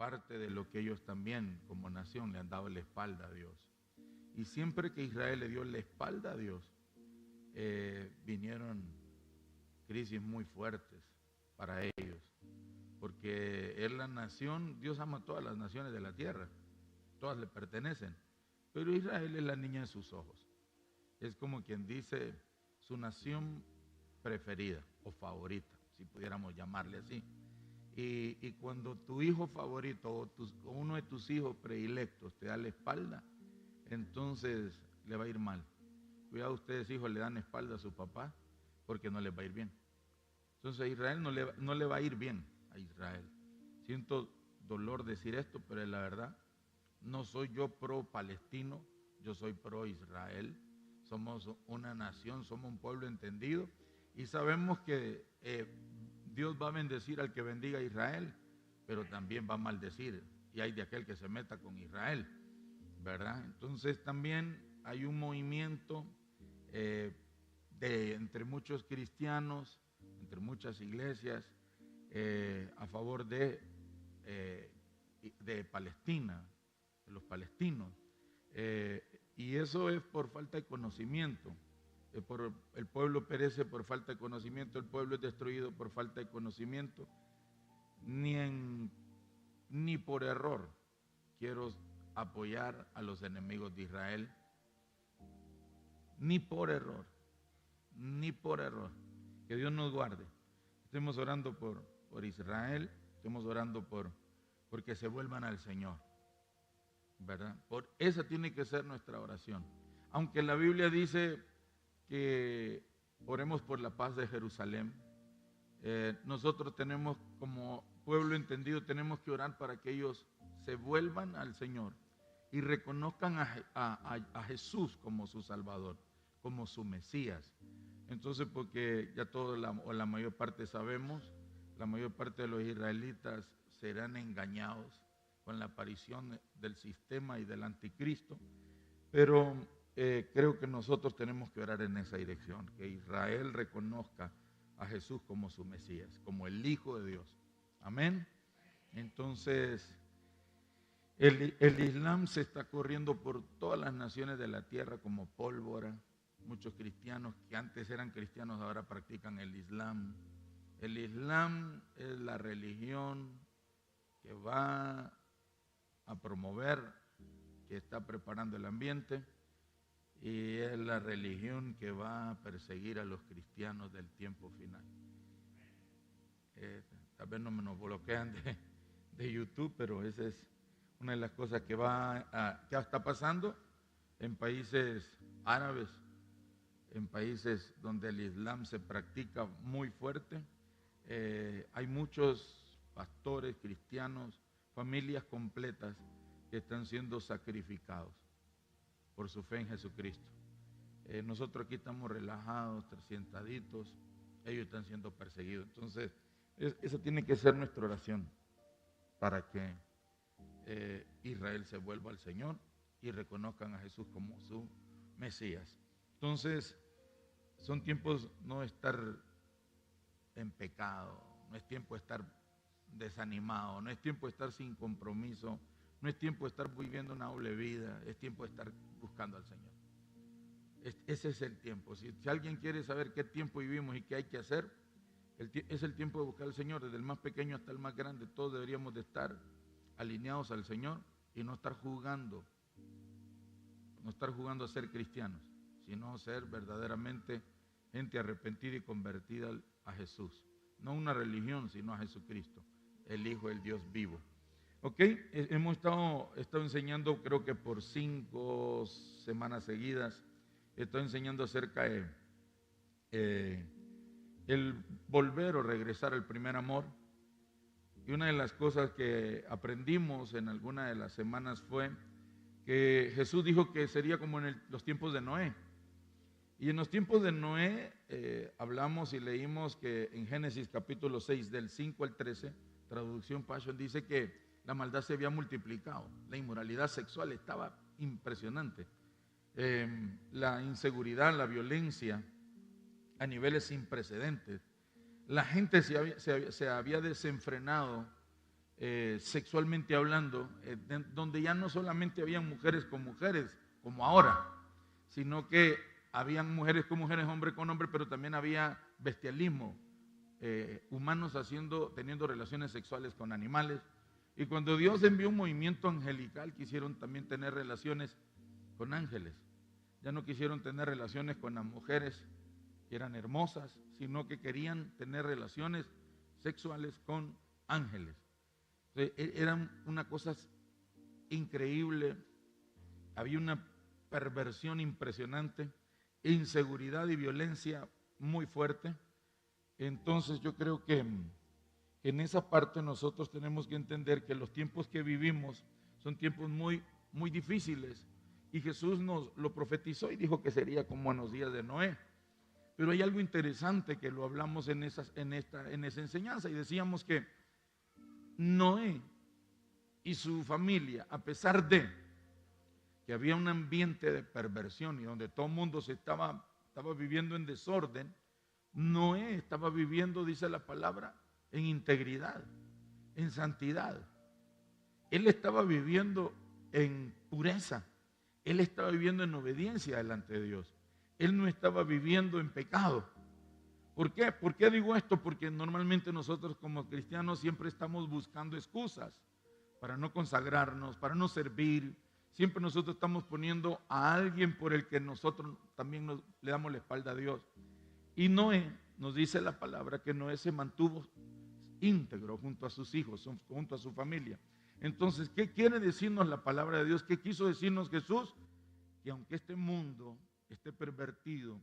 parte de lo que ellos también como nación le han dado la espalda a Dios. Y siempre que Israel le dio la espalda a Dios, vinieron crisis muy fuertes para ellos, porque es la nación, Dios ama a todas las naciones de la tierra, todas le pertenecen, pero Israel es la niña de sus ojos. Es como quien dice su nación preferida o favorita, si pudiéramos llamarle así. Y cuando tu hijo favorito o uno de tus hijos predilectos te da la espalda, entonces le va a ir mal. Cuidado, ustedes hijos le dan espalda a su papá porque no les va a ir bien. Entonces a Israel no le va a ir bien a Israel. Siento dolor decir esto, pero es la verdad. No soy yo pro palestino, yo soy pro Israel. Somos una nación, somos un pueblo entendido y sabemos que Dios va a bendecir al que bendiga a Israel, pero también va a maldecir y hay de aquel que se meta con Israel, ¿verdad? Entonces también hay un movimiento entre muchos cristianos, entre muchas iglesias, a favor de Palestina, de los palestinos. Y eso es por falta de conocimiento. El pueblo perece por falta de conocimiento, el pueblo es destruido por falta de conocimiento. Ni por error quiero apoyar a los enemigos de Israel, ni por error, ni por error. Que Dios nos guarde. Estemos orando por Israel, estemos orando porque se vuelvan al Señor, ¿verdad? Esa tiene que ser nuestra oración. Aunque la Biblia dice que oremos por la paz de Jerusalén, nosotros tenemos como pueblo entendido, tenemos que orar para que ellos se vuelvan al Señor y reconozcan a Jesús como su Salvador, como su Mesías. Entonces, porque ya todos o la mayor parte sabemos, la mayor parte de los israelitas serán engañados con la aparición del sistema y del anticristo, pero creo que nosotros tenemos que orar en esa dirección, que Israel reconozca a Jesús como su Mesías, como el Hijo de Dios. Amén. Entonces, el Islam se está corriendo por todas las naciones de la tierra como pólvora. Muchos cristianos que antes eran cristianos ahora practican el Islam. El Islam es la religión que va a promover, que está preparando el ambiente, y es la religión que va a perseguir a los cristianos del tiempo final. Tal vez no me nos bloquean de YouTube, pero esa es una de las cosas que está pasando en países árabes, en países donde el Islam se practica muy fuerte. Hay muchos pastores cristianos, familias completas que están siendo sacrificados por su fe en Jesucristo. Nosotros aquí estamos relajados, sentaditos, ellos están siendo perseguidos. Entonces, esa tiene que ser nuestra oración para que Israel se vuelva al Señor y reconozcan a Jesús como su Mesías. Entonces, son tiempos no estar en pecado, no es tiempo de estar desanimado, no es tiempo de estar sin compromiso, no es tiempo de estar viviendo una doble vida, es tiempo de estar buscando al Señor. Ese es el tiempo. Si alguien quiere saber qué tiempo vivimos y qué hay que hacer, es el tiempo de buscar al Señor, desde el más pequeño hasta el más grande. Todos deberíamos de estar alineados al Señor y no estar jugando a ser cristianos, sino ser verdaderamente gente arrepentida y convertida a Jesús. No una religión, sino a Jesucristo, el Hijo del Dios vivo. Ok, hemos estado enseñando, creo que por 5 semanas seguidas, estoy enseñando acerca de el volver o regresar al primer amor. Y una de las cosas que aprendimos en alguna de las semanas fue que Jesús dijo que sería como en los tiempos de Noé. Y en los tiempos de Noé hablamos y leímos que en Génesis capítulo 6 del 5 al 13, traducción Passion, dice que la maldad se había multiplicado, la inmoralidad sexual estaba impresionante, la inseguridad, la violencia a niveles sin precedentes. La gente se había desenfrenado sexualmente hablando, donde ya no solamente habían mujeres con mujeres, como ahora, sino que habían mujeres con mujeres, hombre con hombre, pero también había bestialismo, humanos teniendo relaciones sexuales con animales. Y cuando Dios envió un movimiento angelical, quisieron también tener relaciones con ángeles. Ya no quisieron tener relaciones con las mujeres que eran hermosas, sino que querían tener relaciones sexuales con ángeles. Eran una cosa increíble, había una perversión impresionante, inseguridad y violencia muy fuerte. Entonces yo creo que en esa parte nosotros tenemos que entender que los tiempos que vivimos son tiempos muy, muy difíciles, y Jesús nos lo profetizó y dijo que sería como en los días de Noé. Pero hay algo interesante que lo hablamos en esa enseñanza, y decíamos que Noé y su familia, a pesar de que había un ambiente de perversión y donde todo el mundo estaba viviendo en desorden, Noé estaba viviendo, dice la palabra, en integridad, en santidad. Él estaba viviendo en pureza, él estaba viviendo en obediencia delante de Dios. Él no estaba viviendo en pecado. ¿Por qué? ¿Por qué digo esto? Porque normalmente nosotros como cristianos siempre estamos buscando excusas para no consagrarnos, para no servir. Siempre nosotros estamos poniendo a alguien por el que nosotros también le damos la espalda a Dios. Y Noé, nos dice la palabra que Noé se mantuvo íntegro junto a sus hijos, junto a su familia. Entonces, ¿qué quiere decirnos la palabra de Dios? ¿Qué quiso decirnos Jesús? Que aunque este mundo esté pervertido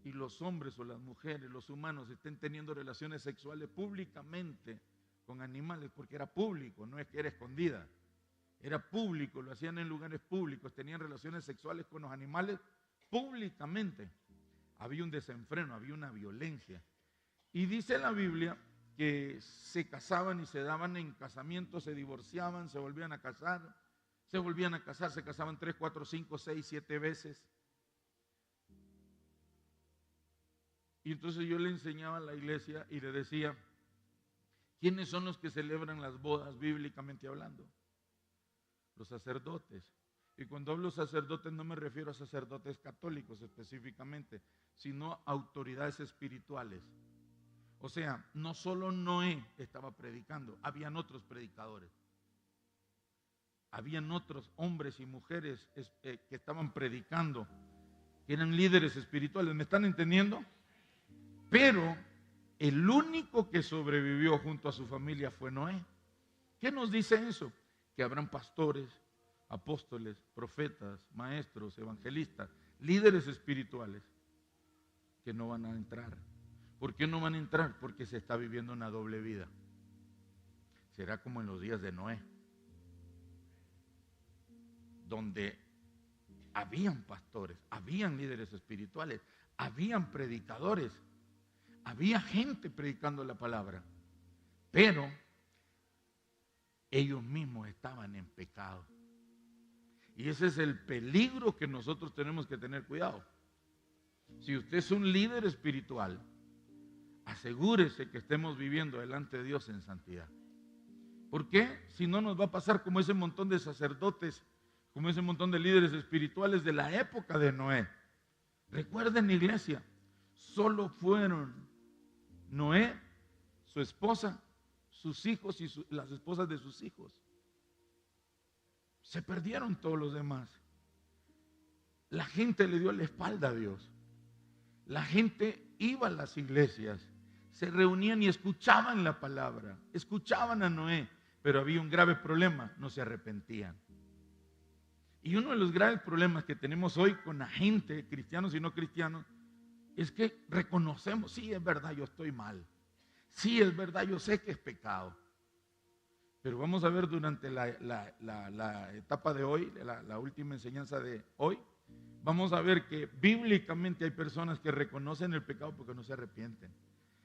y los hombres o las mujeres, los humanos, estén teniendo relaciones sexuales públicamente con animales, porque era público, no es que era escondida, era público, lo hacían en lugares públicos, tenían relaciones sexuales con los animales públicamente. Había un desenfreno, había una violencia. Y dice la Biblia que se casaban y se daban en casamiento, se divorciaban, se volvían a casar, se casaban 3, 4, 5, 6, 7 veces. Y entonces yo le enseñaba a la iglesia y le decía, ¿quiénes son los que celebran las bodas bíblicamente hablando? Los sacerdotes. Y cuando hablo sacerdotes no me refiero a sacerdotes católicos específicamente, sino a autoridades espirituales. O sea, no solo Noé estaba predicando, habían otros predicadores. Habían otros hombres y mujeres que estaban predicando, que eran líderes espirituales. ¿Me están entendiendo? Pero el único que sobrevivió junto a su familia fue Noé. ¿Qué nos dice eso? Que habrán pastores, apóstoles, profetas, maestros, evangelistas, líderes espirituales que no van a entrar. ¿Por qué no van a entrar? Porque se está viviendo una doble vida. Será como en los días de Noé, donde habían pastores, habían líderes espirituales, habían predicadores, había gente predicando la palabra, pero ellos mismos estaban en pecado. Y ese es el peligro que nosotros tenemos que tener cuidado. Si usted es un líder espiritual, asegúrese que estemos viviendo delante de Dios en santidad. ¿Por qué? Si no, nos va a pasar como ese montón de sacerdotes, como ese montón de líderes espirituales de la época de Noé. Recuerden, iglesia, solo fueron Noé, su esposa, sus hijos y las esposas de sus hijos. Se perdieron todos los demás. La gente le dio la espalda a Dios. La gente iba a las iglesias, se reunían y escuchaban la palabra, escuchaban a Noé, pero había un grave problema: no se arrepentían. Y uno de los graves problemas que tenemos hoy con la gente, cristianos y no cristianos, es que reconocemos, sí, es verdad, yo estoy mal. Sí, es verdad, yo sé que es pecado. Pero vamos a ver durante la etapa de hoy, la última enseñanza de hoy, vamos a ver que bíblicamente hay personas que reconocen el pecado porque no se arrepienten.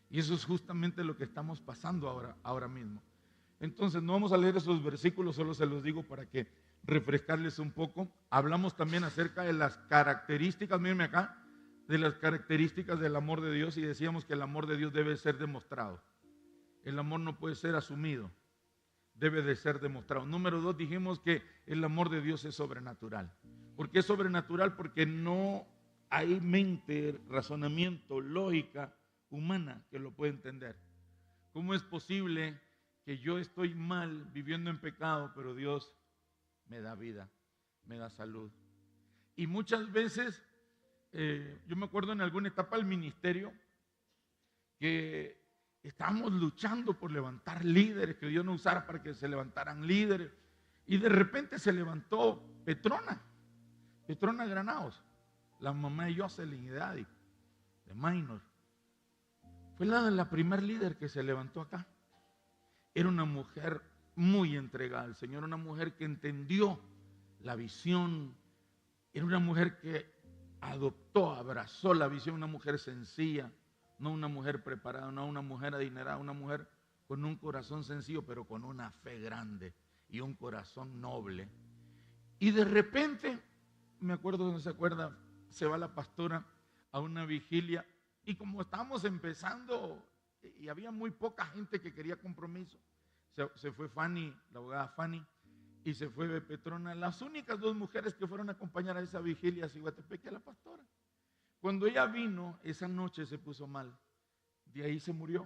Y eso es justamente lo que estamos pasando ahora mismo. Entonces no vamos a leer esos versículos, solo se los digo para que refrescarles un poco. Hablamos también acerca de las características, mírenme acá, de las características del amor de Dios, y decíamos que el amor de Dios debe ser demostrado. El amor no puede ser asumido, debe de ser demostrado. Número 2, dijimos que el amor de Dios es sobrenatural. ¿Por qué es sobrenatural? Porque no hay mente, razonamiento, lógica humana que lo pueda entender. ¿Cómo es posible que yo estoy mal viviendo en pecado, pero Dios me da vida, me da salud? Y muchas veces, yo me acuerdo en alguna etapa del ministerio que estábamos luchando por levantar líderes, que Dios nos usara para que se levantaran líderes. Y de repente se levantó Petrona Granados, la mamá de Jocelyn y Daddy, de Minor. Fue la primer líder que se levantó acá. Era una mujer muy entregada al Señor, una mujer que entendió la visión, era una mujer que adoptó, abrazó la visión, una mujer sencilla, no una mujer preparada, no una mujer adinerada, una mujer con un corazón sencillo, pero con una fe grande y un corazón noble. Y de repente, me acuerdo, no se acuerda, se va la pastora a una vigilia y como estábamos empezando y había muy poca gente que quería compromiso, se fue Fanny, la abogada Fanny, y se fue Petrona, las únicas 2 mujeres que fueron a acompañar a esa vigilia a Ciguatepeque, a la pastora. Cuando ella vino, esa noche se puso mal, de ahí se murió.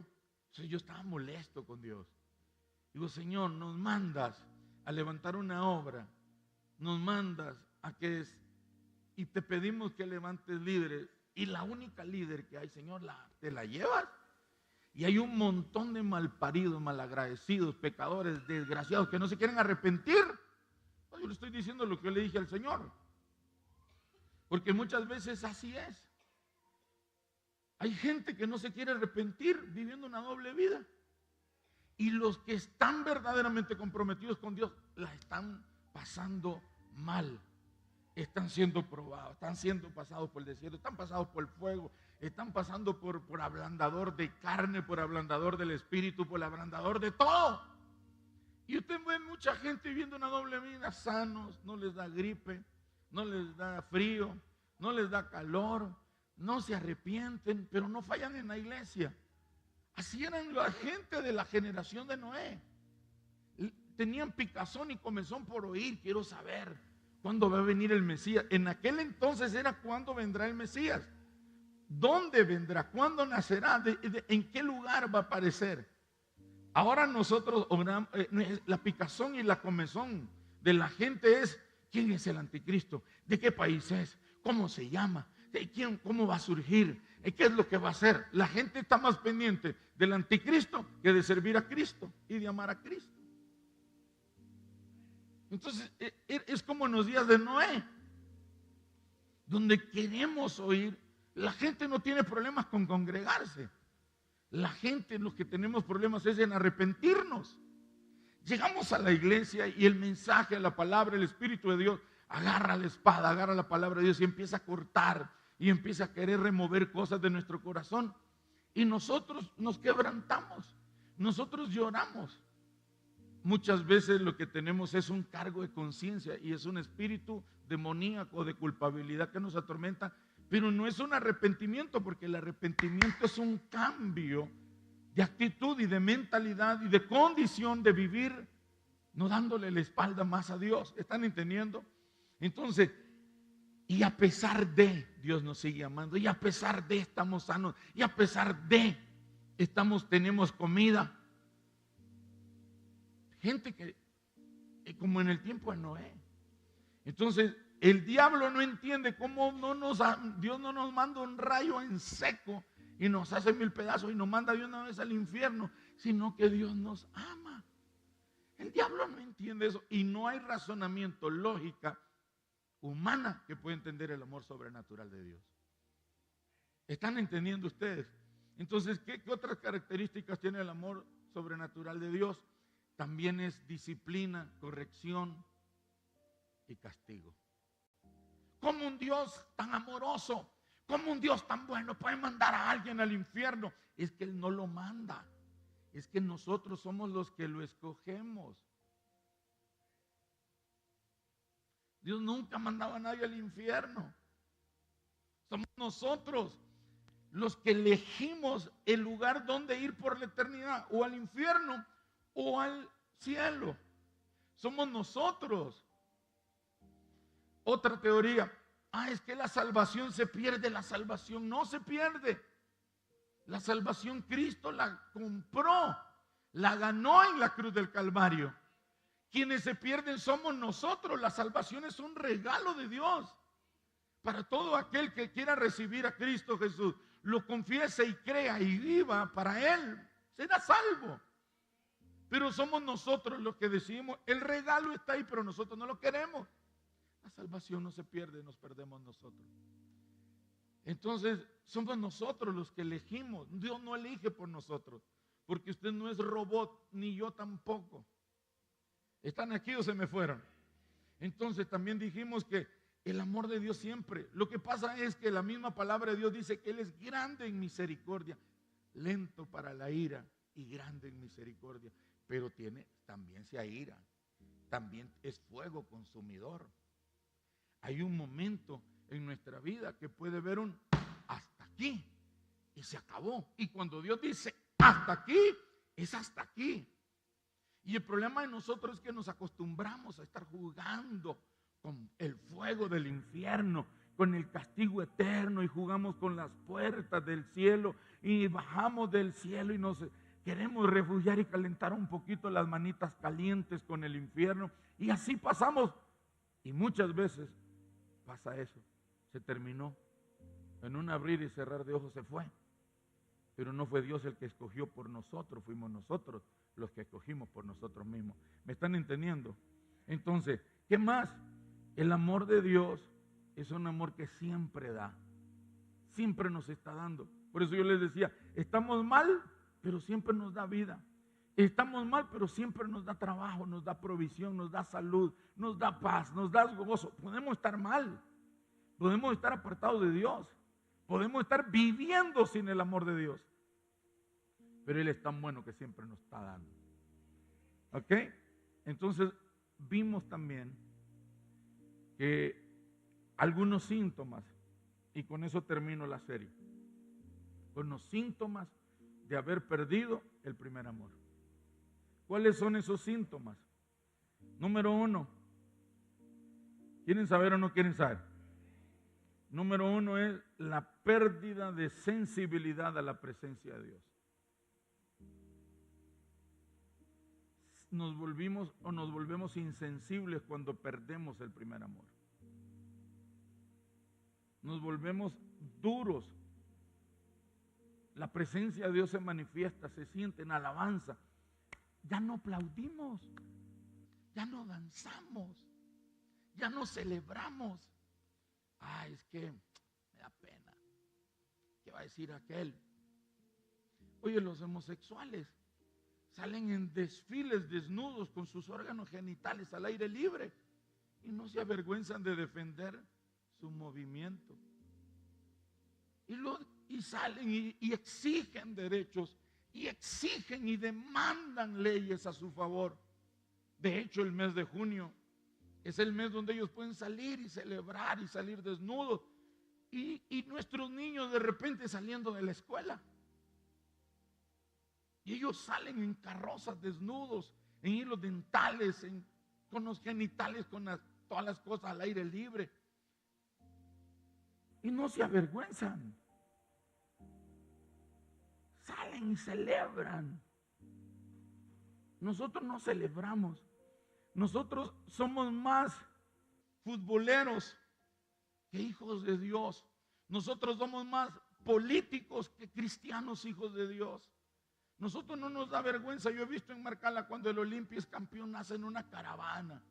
Entonces yo estaba molesto con Dios. Digo, Señor, nos mandas a levantar una obra, nos mandas a que y te pedimos que levantes líderes, y la única líder que hay, Señor, te la llevas. Y hay un montón de malparidos, malagradecidos, pecadores, desgraciados que no se quieren arrepentir. Yo le estoy diciendo lo que yo le dije al Señor, porque muchas veces así es. Hay gente que no se quiere arrepentir viviendo una doble vida. Y los que están verdaderamente comprometidos con Dios la están pasando mal. Están siendo probados, están siendo pasados por el desierto, están pasados por el fuego, están pasando por ablandador de carne, por ablandador del espíritu, por ablandador de todo. Y usted ve mucha gente viviendo una doble vida, sanos, no les da gripe, no les da frío, no les da calor, no se arrepienten, pero no fallan en la iglesia. Así eran la gente de la generación de Noé. Tenían picazón y comezón por oír, quiero saber cuándo va a venir el Mesías. En aquel entonces era cuándo vendrá el Mesías. ¿Dónde vendrá? ¿Cuándo nacerá? ¿En qué lugar va a aparecer? Ahora nosotros, la picazón y la comezón de la gente es: ¿quién es el anticristo? ¿De qué país es? ¿Cómo se llama? ¿Cómo va a surgir? ¿Qué es lo que va a hacer? La gente está más pendiente del anticristo que de servir a Cristo y de amar a Cristo. Entonces es como en los días de Noé, donde queremos oír. La gente no tiene problemas con congregarse. La gente, los que tenemos problemas es en arrepentirnos. Llegamos a la iglesia y el mensaje, la palabra, el Espíritu de Dios agarra la espada, agarra la palabra de Dios y empieza a cortar y empieza a querer remover cosas de nuestro corazón. Y nosotros nos quebrantamos, nosotros lloramos. Muchas veces lo que tenemos es un cargo de conciencia y es un espíritu demoníaco de culpabilidad que nos atormenta, pero no es un arrepentimiento, porque el arrepentimiento es un cambio de actitud y de mentalidad y de condición de vivir, no dándole la espalda más a Dios. ¿Están entendiendo? Entonces, y a pesar de, Dios nos sigue amando, y a pesar de estamos sanos, y a pesar de tenemos comida. Gente que, como en el tiempo de Noé. Entonces, el diablo no entiende cómo Dios no nos manda un rayo en seco y nos hace 1000 pedazos y nos manda de una vez al infierno, sino que Dios nos ama. El diablo no entiende eso y no hay razonamiento, lógica humana que pueda entender el amor sobrenatural de Dios. ¿Están entendiendo ustedes? Entonces, ¿qué otras características tiene el amor sobrenatural de Dios? También es disciplina, corrección y castigo. ¿Cómo un Dios tan amoroso, cómo un Dios tan bueno puede mandar a alguien al infierno? Es que Él no lo manda, es que nosotros somos los que lo escogemos. Dios nunca mandaba a nadie al infierno. Somos nosotros los que elegimos el lugar donde ir por la eternidad, o al infierno o al cielo. Somos nosotros. Otra teoría. Es que la salvación se pierde. La salvación no se pierde. La salvación Cristo la compró, la ganó en la cruz del Calvario. Quienes se pierden somos nosotros. La salvación es un regalo de Dios para todo aquel que quiera recibir a Cristo Jesús, lo confiese y crea y viva para Él, será salvo. Pero somos nosotros los que decimos, el regalo está ahí, pero nosotros no lo queremos. La salvación no se pierde, nos perdemos nosotros. Entonces, somos nosotros los que elegimos. Dios no elige por nosotros, porque usted no es robot, ni yo tampoco. ¿Están aquí o se me fueron? Entonces, también dijimos que el amor de Dios siempre. Lo que pasa es que la misma palabra de Dios dice que Él es grande en misericordia, lento para la ira y grande en misericordia. Pero también se aira, también es fuego consumidor. Hay un momento en nuestra vida que puede ver un hasta aquí y se acabó. Y cuando Dios dice hasta aquí, es hasta aquí. Y el problema de nosotros es que nos acostumbramos a estar jugando con el fuego del infierno, con el castigo eterno, y jugamos con las puertas del cielo y bajamos del cielo y nos queremos refugiar y calentar un poquito las manitas calientes con el infierno, y así pasamos. Y muchas veces pasa eso, se terminó, en un abrir y cerrar de ojos se fue, pero no fue Dios el que escogió por nosotros, fuimos nosotros los que escogimos por nosotros mismos. ¿Me están entendiendo? Entonces, ¿qué más? El amor de Dios es un amor que siempre da, siempre nos está dando. Por eso yo les decía, estamos mal, pero siempre nos da vida. Estamos mal, pero siempre nos da trabajo, nos da provisión, nos da salud, nos da paz, nos da gozo. Podemos estar mal, podemos estar apartados de Dios, podemos estar viviendo sin el amor de Dios, pero Él es tan bueno que siempre nos está dando. ¿Ok? Entonces vimos también que algunos síntomas, y con eso termino la serie, con los síntomas de haber perdido el primer amor. ¿Cuáles son esos síntomas? Número 1, ¿quieren saber o no quieren saber? Número 1 es la pérdida de sensibilidad a la presencia de Dios. Nos volvemos insensibles cuando perdemos el primer amor. Nos volvemos duros. La presencia de Dios se manifiesta, se siente en alabanza. Ya no aplaudimos, ya no danzamos, ya no celebramos. Es que me da pena. ¿Qué va a decir aquel? Oye, los homosexuales salen en desfiles desnudos con sus órganos genitales al aire libre y no se avergüenzan de defender su movimiento. Y salen y exigen derechos, y exigen y demandan leyes a su favor. De hecho, el mes de junio es el mes donde ellos pueden salir y celebrar y salir desnudos. Y nuestros niños de repente saliendo de la escuela, y ellos salen en carrozas desnudos, en hilos dentales, con los genitales, con todas las cosas al aire libre. Y no se avergüenzan. Salen y celebran. Nosotros no celebramos. Nosotros somos más futboleros que hijos de Dios. Nosotros somos más políticos que cristianos hijos de Dios. Nosotros no nos da vergüenza. Yo he visto en Marcala cuando el Olimpia es campeón, hacen una caravana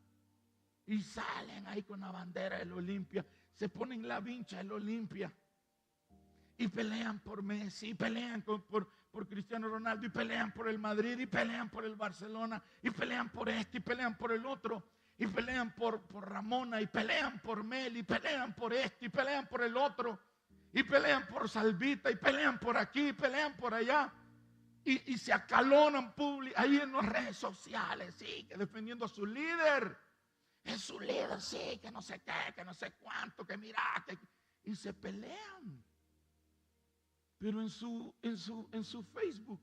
y salen ahí con la bandera del Olimpia, se ponen la vincha del Olimpia y pelean por Messi, y pelean por Cristiano Ronaldo, y pelean por el Madrid, y pelean por el Barcelona, y pelean por este, y pelean por el otro, y pelean por Ramona, y pelean por Mel, y pelean por este, y pelean por el otro, y pelean por Salvita, y pelean por aquí, y pelean por allá. Y se acalonan ahí en las redes sociales, sí, que defendiendo a su líder. Es su líder, sí, que no sé qué, que no sé cuánto, que mira, y se pelean. Pero en su Facebook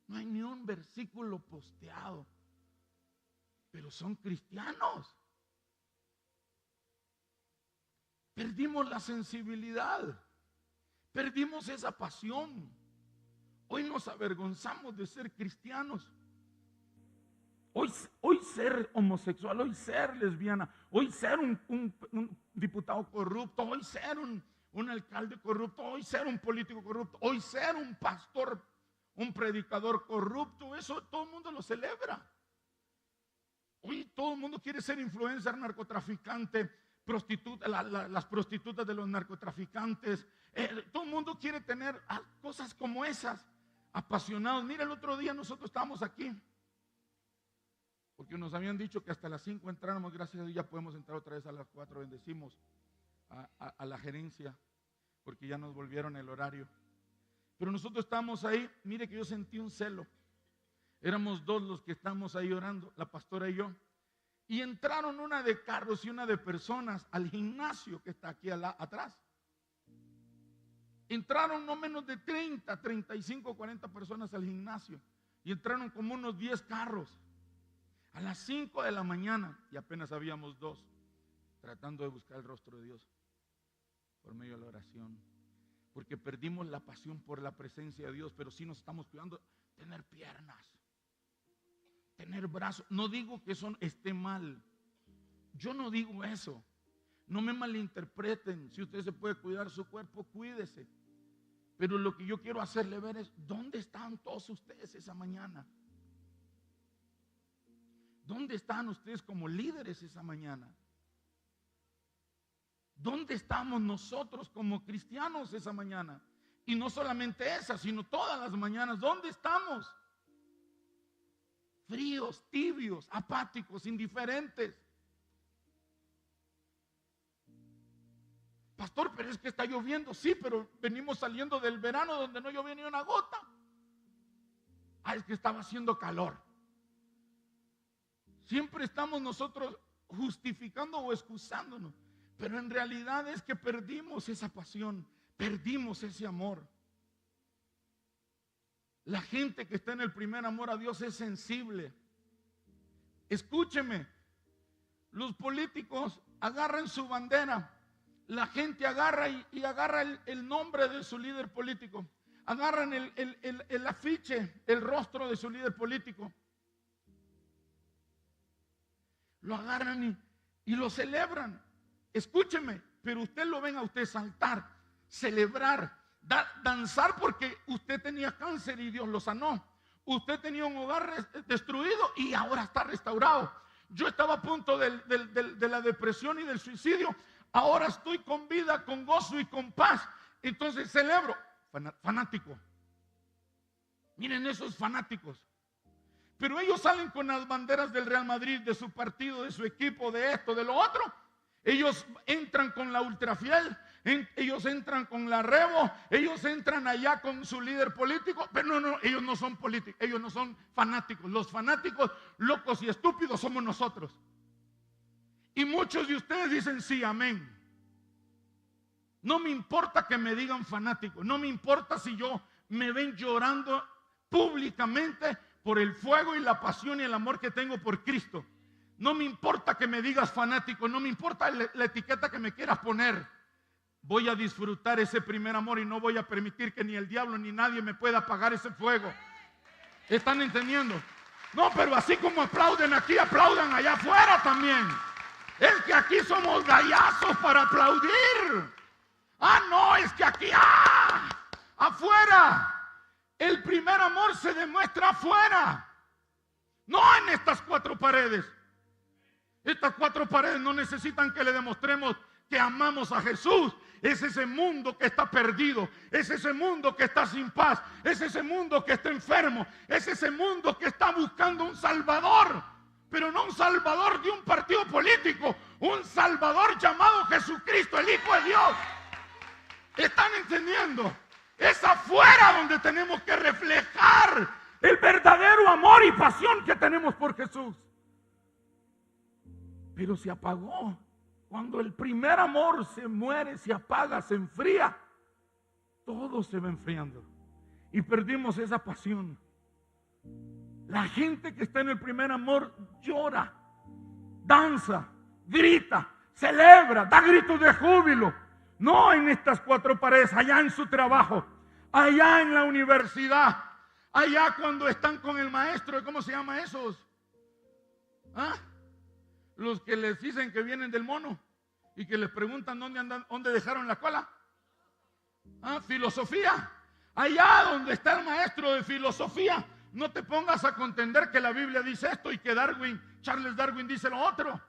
no hay ni un versículo posteado pero son cristianos. Perdimos la sensibilidad, perdimos esa pasión. Hoy nos avergonzamos de ser cristianos. Hoy ser homosexual, hoy ser lesbiana, hoy ser un diputado corrupto, hoy ser un alcalde corrupto, hoy ser un político corrupto, hoy ser un pastor, un predicador corrupto, eso todo el mundo lo celebra. Hoy todo el mundo quiere ser influencer, narcotraficante, prostituta, las prostitutas de los narcotraficantes. Todo el mundo quiere tener cosas como esas, apasionados. Mira, el otro día nosotros estábamos aquí, porque nos habían dicho que hasta las 5 entráramos. Gracias a Dios ya podemos entrar otra vez a las 4. Bendecimos a la gerencia, porque ya nos volvieron el horario. Pero nosotros estábamos ahí. Mire que yo sentí un celo. Éramos 2 los que estábamos ahí orando, la pastora y yo. Y entraron una de carros y una de personas al gimnasio que está aquí atrás. Entraron no menos de 30, 35, 40 personas al gimnasio. Y entraron como unos 10 carros. A las 5 de la mañana, y apenas habíamos 2, tratando de buscar el rostro de Dios por medio de la oración. Porque perdimos la pasión por la presencia de Dios, pero sí nos estamos cuidando. Tener piernas, tener brazos. No digo que eso esté mal. Yo no digo eso. No me malinterpreten. Si usted se puede cuidar su cuerpo, cuídese. Pero lo que yo quiero hacerle ver es: ¿dónde están todos ustedes esa mañana? ¿Dónde están ustedes como líderes esa mañana? ¿Dónde estamos nosotros como cristianos esa mañana? Y no solamente esa, sino todas las mañanas. ¿Dónde estamos? Fríos, tibios, apáticos, indiferentes. Pastor, pero es que está lloviendo. Sí, pero venimos saliendo del verano donde no llovía ni una gota. Es que estaba haciendo calor. Siempre estamos nosotros justificando o excusándonos, pero en realidad es que perdimos esa pasión, perdimos ese amor. La gente que está en el primer amor a Dios es sensible. Escúcheme, los políticos agarran su bandera, la gente agarra y agarra el nombre de su líder político, agarran el afiche, el rostro de su líder político, lo agarran y lo celebran. Escúcheme, pero usted lo ven a usted saltar, celebrar, danzar, porque usted tenía cáncer y Dios lo sanó. Usted tenía un hogar destruido y ahora está restaurado. Yo estaba a punto de la depresión y del suicidio. Ahora estoy con vida, con gozo y con paz. Entonces celebro. Fanático. Miren esos fanáticos. Pero ellos salen con las banderas del Real Madrid, de su partido, de su equipo, de esto, de lo otro. Ellos entran con la ultrafiel, ellos entran con la Revo, ellos entran allá con su líder político. Pero no, ellos no son políticos, ellos no son fanáticos. Los fanáticos locos y estúpidos somos nosotros. Y muchos de ustedes dicen sí, amén. No me importa que me digan fanático, no me importa si yo me ven llorando públicamente por el fuego y la pasión y el amor que tengo por Cristo. No me importa que me digas fanático, no me importa la etiqueta que me quieras poner. Voy a disfrutar ese primer amor y no voy a permitir que ni el diablo ni nadie me pueda apagar ese fuego. ¿Están entendiendo? No, pero así como aplauden aquí, aplaudan allá afuera también. Es que aquí somos gallazos para aplaudir. No, es que aquí, afuera. El primer amor se demuestra afuera, no en estas 4 paredes. Estas 4 paredes no necesitan que le demostremos que amamos a Jesús. Es ese mundo que está perdido, es ese mundo que está sin paz, es ese mundo que está enfermo, es ese mundo que está buscando un salvador, pero no un salvador de un partido político, un salvador llamado Jesucristo, el Hijo de Dios. ¿Están entendiendo? Es afuera donde tenemos que reflejar el verdadero amor y pasión que tenemos por Jesús. Pero se apagó. Cuando el primer amor se muere, se apaga, se enfría, todo se va enfriando y perdimos esa pasión. La gente que está en el primer amor llora danza, grita, celebra, da gritos de júbilo. No en estas cuatro paredes, allá en su trabajo, allá en la universidad, allá cuando están con el maestro. ¿Cómo se llama esos? ¿Ah? Los que les dicen que vienen del mono y que les preguntan dónde andan, dónde dejaron la cola. ¿Ah? Filosofía. Allá donde está el maestro de filosofía, no te pongas a contender que la Biblia dice esto y que Charles Darwin dice lo otro,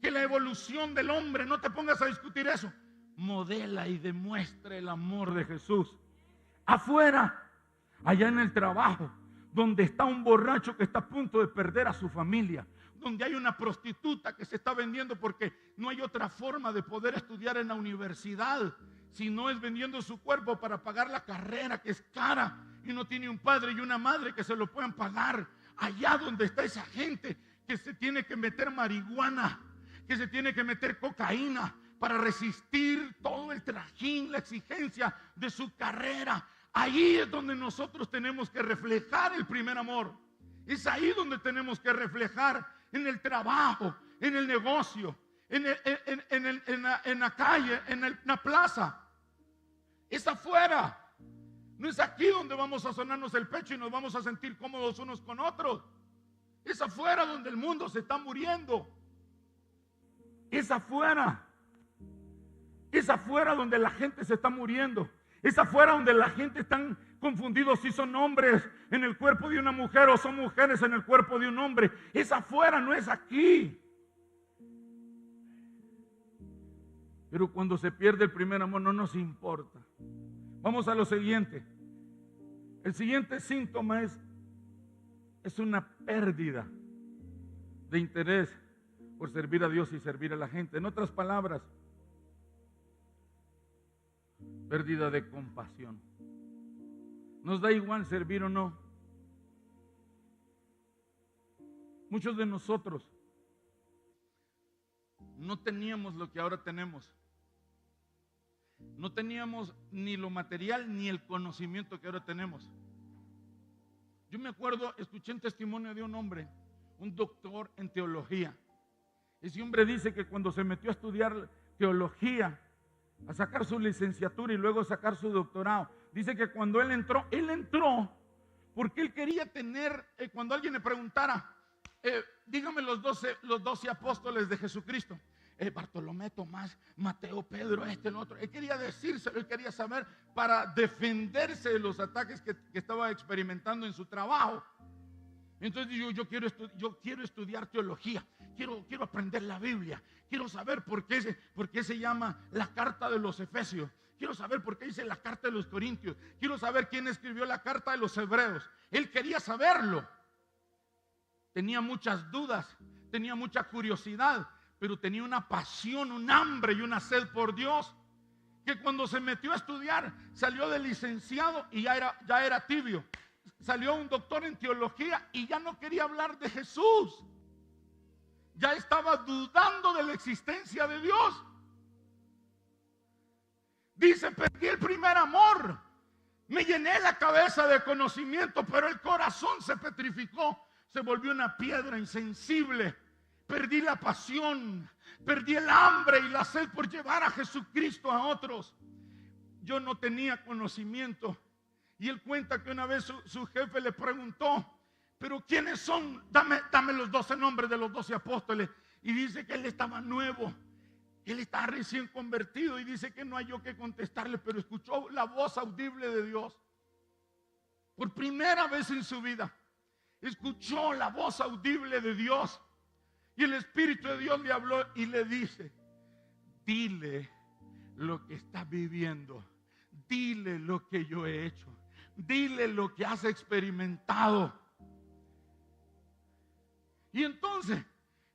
que la evolución del hombre, no te pongas a discutir eso. Modela y demuestra el amor de Jesús. Afuera, allá en el trabajo, donde está un borracho que está a punto de perder a su familia, donde hay una prostituta que se está vendiendo porque no hay otra forma de poder estudiar en la universidad, si no es vendiendo su cuerpo para pagar la carrera, que es cara, y no tiene un padre y una madre que se lo puedan pagar. Allá donde está esa gente que se tiene que meter marihuana, que se tiene que meter cocaína para resistir todo el trajín, la exigencia de su carrera. Ahí es donde nosotros tenemos que reflejar el primer amor. Es ahí donde tenemos que reflejar, en el trabajo, en el negocio, en la calle, en la plaza. Es afuera. No es aquí donde vamos a sonarnos el pecho y nos vamos a sentir cómodos unos con otros. Es afuera donde el mundo se está muriendo. Es afuera. Es afuera donde la gente se está muriendo. Es afuera donde la gente está confundidos si son hombres en el cuerpo de una mujer o son mujeres en el cuerpo de un hombre. Es afuera, no es aquí. Pero cuando se pierde el primer amor no nos importa. Vamos a lo siguiente. El siguiente síntoma es una pérdida de interés por servir a Dios y servir a la gente. En otras palabras, pérdida de compasión. Nos da igual servir o no. Muchos de nosotros no teníamos lo que ahora tenemos. No teníamos ni lo material ni el conocimiento que ahora tenemos. Yo me acuerdo, escuché un testimonio de un hombre, un doctor en teología. Ese hombre dice que cuando se metió a estudiar teología, a sacar su licenciatura y luego sacar su doctorado, dice que cuando él entró porque él quería tener, cuando alguien le preguntara, dígame los 12 apóstoles de Jesucristo, Bartolomé, Tomás, Mateo, Pedro, el otro. Él quería decírselo, él quería saber para defenderse de los ataques que estaba experimentando en su trabajo. Entonces yo quiero estudiar teología, quiero aprender la Biblia, quiero saber por qué se llama la carta de los Efesios, quiero saber por qué dice la carta de los Corintios, quiero saber quién escribió la carta de los Hebreos. Él quería saberlo. Tenía muchas dudas, tenía mucha curiosidad, pero tenía una pasión, un hambre y una sed por Dios, que cuando se metió a estudiar, salió de licenciado y ya era tibio. Salió un doctor en teología y ya no quería hablar de Jesús. Ya estaba dudando de la existencia de Dios. Dice, perdí el primer amor. Me llené la cabeza de conocimiento, pero el corazón se petrificó. Se volvió una piedra insensible. Perdí la pasión, perdí el hambre y la sed por llevar a Jesucristo a otros. Yo no tenía conocimiento. Y él cuenta que una vez su jefe le preguntó, pero ¿quiénes son? Dame los 12 nombres de los 12 apóstoles. Y dice que él estaba nuevo, él estaba recién convertido y dice que no halló que contestarle, pero escuchó la voz audible de Dios. Por primera vez en su vida, escuchó la voz audible de Dios. Y el Espíritu de Dios le habló y le dice, dile lo que estás viviendo, dile lo que yo he hecho, dile lo que has experimentado. Y entonces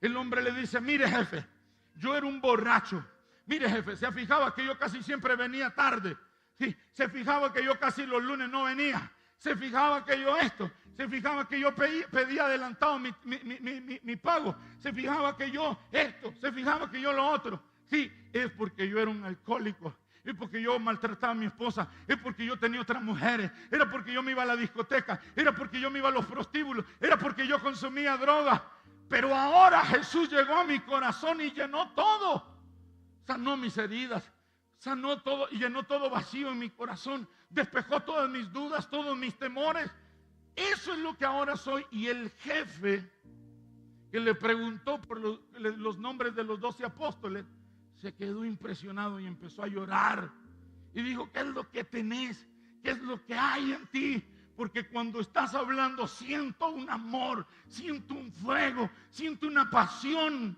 el hombre le dice, mire jefe, yo era un borracho. Mire jefe, se fijaba que yo casi siempre venía tarde. Sí, se fijaba que yo casi los lunes no venía. Se fijaba que yo se fijaba que yo pedía adelantado mi pago. Se fijaba que yo se fijaba que yo lo otro. Sí, es porque yo era un alcohólico. Es porque yo maltrataba a mi esposa. Es porque yo tenía otras mujeres. Era porque yo me iba a la discoteca. Era porque yo me iba a los prostíbulos. Era porque yo consumía droga. Pero ahora Jesús llegó a mi corazón y llenó todo. Sanó mis heridas, sanó todo y llenó todo vacío en mi corazón. Despejó todas mis dudas, todos mis temores. Eso es lo que ahora soy. Y el jefe que le preguntó por los nombres de los 12 apóstoles, se quedó impresionado y empezó a llorar. Y dijo: ¿qué es lo que tenés? ¿Qué es lo que hay en ti? Porque cuando estás hablando siento un amor, siento un fuego, siento una pasión,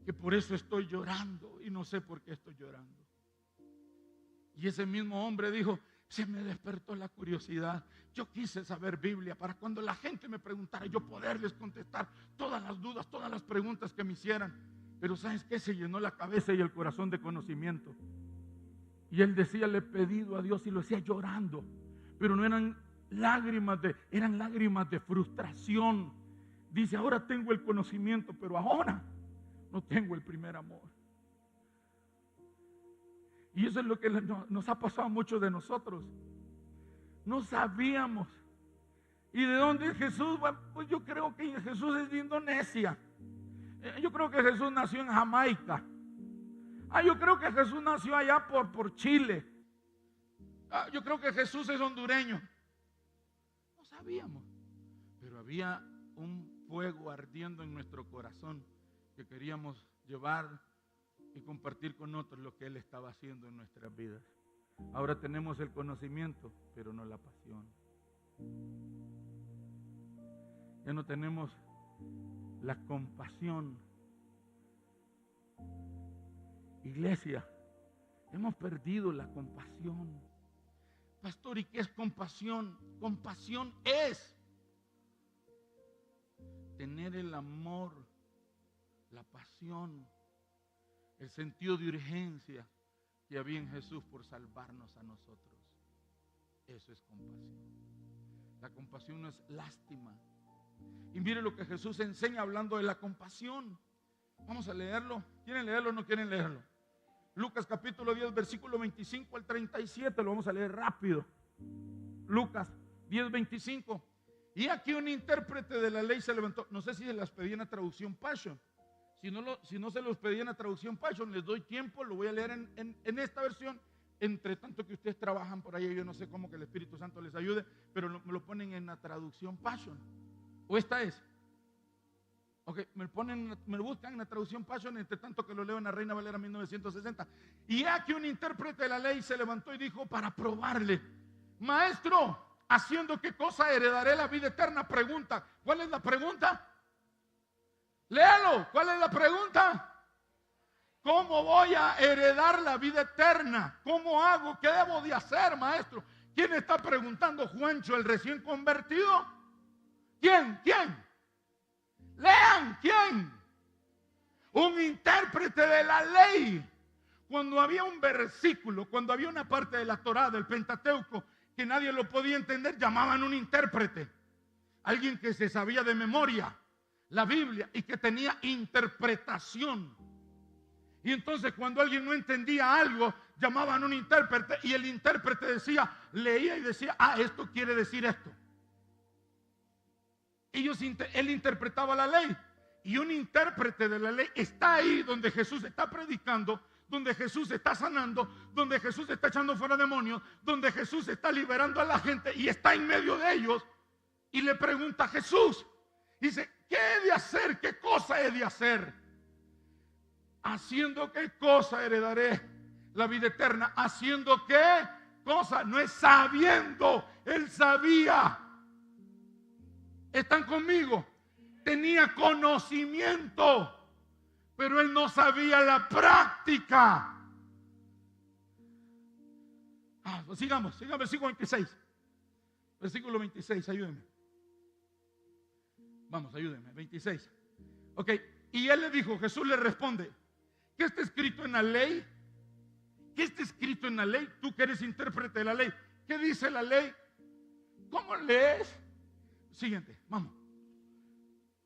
que por eso estoy llorando y no sé por qué estoy llorando. Y ese mismo hombre dijo: se me despertó la curiosidad. Yo quise saber Biblia para cuando la gente me preguntara, yo poderles contestar todas las dudas, todas las preguntas que me hicieran. Pero ¿sabes qué? Se llenó la cabeza y el corazón de conocimiento. Y él decía: le he pedido a Dios, y lo decía llorando. Pero no eran lágrimas eran lágrimas de frustración. Dice: ahora tengo el conocimiento, pero ahora no tengo el primer amor. Y eso es lo que nos ha pasado a muchos de nosotros. No sabíamos. ¿Y de dónde es Jesús? Bueno, pues yo creo que Jesús es de Indonesia. Yo creo que Jesús nació en Jamaica. Yo creo que Jesús nació allá por Chile. Yo creo que Jesús es hondureño. No sabíamos. Pero había un fuego ardiendo en nuestro corazón que queríamos llevar y compartir con otros lo que Él estaba haciendo en nuestras vidas. Ahora tenemos el conocimiento, pero no la pasión. Ya no tenemos la compasión. Iglesia, hemos perdido la compasión. Pastor, ¿y qué es compasión? Compasión es tener el amor, la pasión, el sentido de urgencia que había en Jesús por salvarnos a nosotros. Eso es compasión. La compasión no es lástima. Y mire lo que Jesús enseña hablando de la compasión. Vamos a leerlo. ¿Quieren leerlo o no quieren leerlo? Lucas capítulo 10, versículo 25 al 37. Lo vamos a leer rápido. Lucas 10, 25. Y aquí un intérprete de la ley se levantó. No sé si se las pedían a traducción Passion. Si no se los pedían a traducción Passion, les doy tiempo, lo voy a leer en esta versión. Entre tanto que ustedes trabajan por ahí, yo no sé cómo que el Espíritu Santo les ayude, pero me lo ponen en la traducción Passion. ¿O esta es? Ok, me lo buscan en la traducción Passion, entre tanto que lo leo en la Reina Valera 1960. Y aquí un intérprete de la ley se levantó y dijo para probarle: maestro, ¿haciendo qué cosa heredaré la vida eterna? Pregunta. ¿Cuál es la pregunta? Léalo. ¿Cuál es la pregunta? ¿Cómo voy a heredar la vida eterna? ¿Cómo hago? ¿Qué debo de hacer, maestro? ¿Quién está preguntando? Juancho, el recién convertido. ¿Quién? Lean, ¿quién? Un intérprete de la ley. Cuando había un versículo, cuando había una parte de la Torá, del Pentateuco, que nadie lo podía entender, llamaban un intérprete. Alguien que se sabía de memoria la Biblia y que tenía interpretación. Y entonces cuando alguien no entendía algo, llamaban un intérprete y el intérprete leía y decía: esto quiere decir esto. Él interpretaba la ley. Y un intérprete de la ley está ahí donde Jesús está predicando, donde Jesús está sanando, donde Jesús está echando fuera demonios, donde Jesús está liberando a la gente y está en medio de ellos. Y le pregunta a Jesús, dice: ¿qué he de hacer? ¿Qué cosa he de hacer? ¿Haciendo qué cosa heredaré la vida eterna? ¿Haciendo qué cosa? No es sabiendo, él sabía. ¿Están conmigo? Tenía conocimiento, pero él no sabía la práctica. Pues sigamos, versículo 26. Versículo 26, ayúdenme. Vamos, ayúdenme, 26. Ok, y él le dijo, Jesús le responde: ¿qué está escrito en la ley? ¿Qué está escrito en la ley? Tú que eres intérprete de la ley, ¿qué dice la ley? ¿Cómo lees? Siguiente, vamos.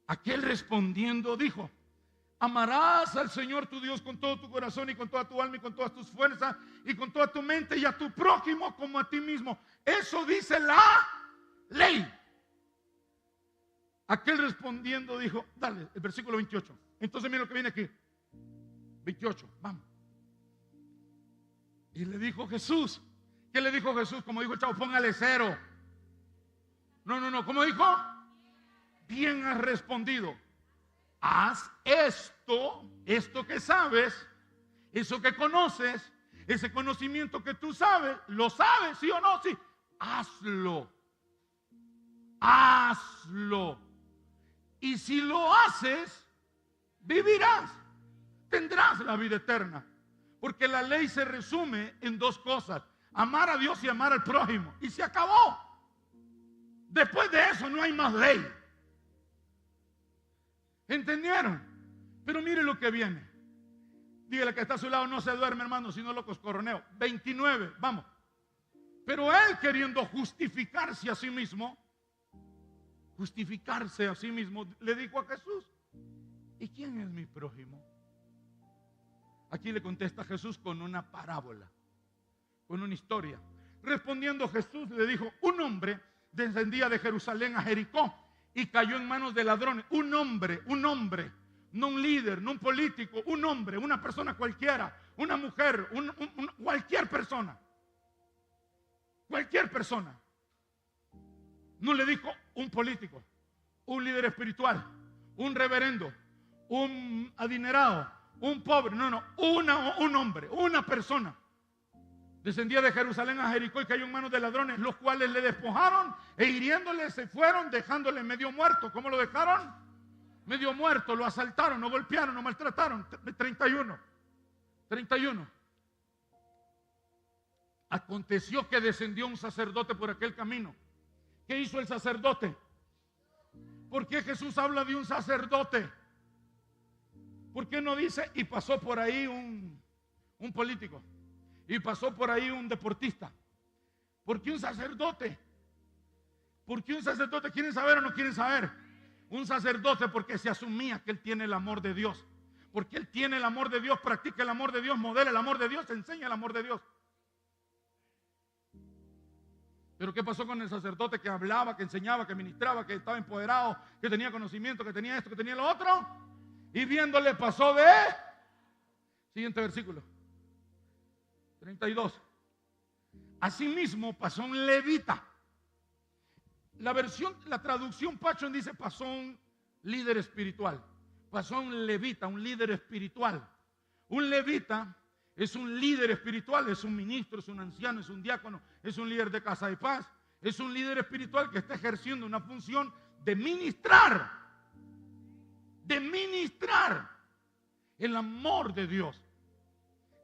Aquel respondiendo dijo: amarás al Señor tu Dios con todo tu corazón y con toda tu alma y con todas tus fuerzas y con toda tu mente, y a tu prójimo como a ti mismo. Eso dice la ley. Aquel respondiendo dijo, dale, el versículo 28. Entonces mira lo que viene aquí. 28, vamos. Y le dijo Jesús. ¿Qué le dijo Jesús? Como dijo el chavo, póngale 0. No, ¿cómo dijo? Bien has respondido. Haz esto que sabes, eso que conoces, ese conocimiento que tú sabes, ¿lo sabes, sí o no? Sí. Hazlo. Y si lo haces, vivirás, tendrás la vida eterna. Porque la ley se resume en 2 cosas: amar a Dios y amar al prójimo. Y se acabó. Después de eso no hay más ley. ¿Entendieron? Pero mire lo que viene. Dígale que está a su lado, no se duerme, hermano, sino lo coscorroneo. 29, vamos. Pero él, queriendo justificarse a sí mismo, le dijo a Jesús, ¿y quién es mi prójimo? Aquí le contesta Jesús con una parábola, con una historia. Respondiendo Jesús le dijo, un hombre descendía de Jerusalén a Jericó y cayó en manos de ladrones. Un hombre, no un líder, no un político, un hombre, una persona cualquiera, una mujer, cualquier persona. Cualquier persona. No le dijo un político, un líder espiritual, un reverendo, un adinerado, un pobre. No, un hombre, una persona. Descendía de Jerusalén a Jericó y cayó en manos de ladrones, los cuales le despojaron e hiriéndole se fueron, dejándole medio muerto. ¿Cómo lo dejaron? Medio muerto. Lo asaltaron, lo golpearon, lo maltrataron. 31. Aconteció que descendió un sacerdote por aquel camino. ¿Qué hizo el sacerdote? ¿Por qué Jesús habla de un sacerdote? ¿Por qué no dice y pasó por ahí un político? Y pasó por ahí un deportista. ¿Por qué un sacerdote? ¿Por qué un sacerdote? ¿Quieren saber o no quieren saber? Un sacerdote porque se asumía que él tiene el amor de Dios. Porque él tiene el amor de Dios, practica el amor de Dios, modela el amor de Dios, enseña el amor de Dios. Pero ¿qué pasó con el sacerdote que hablaba, que enseñaba, que ministraba, que estaba empoderado, que tenía conocimiento, que tenía esto, que tenía lo otro? Y viéndole pasó de... Siguiente versículo. 32. Asimismo pasó un levita. La traducción Pachón dice pasó un líder espiritual. Pasó un levita, un líder espiritual. Un levita es un líder espiritual, es un ministro, es un anciano, es un diácono, es un líder de casa de paz, es un líder espiritual que está ejerciendo una función de ministrar el amor de Dios,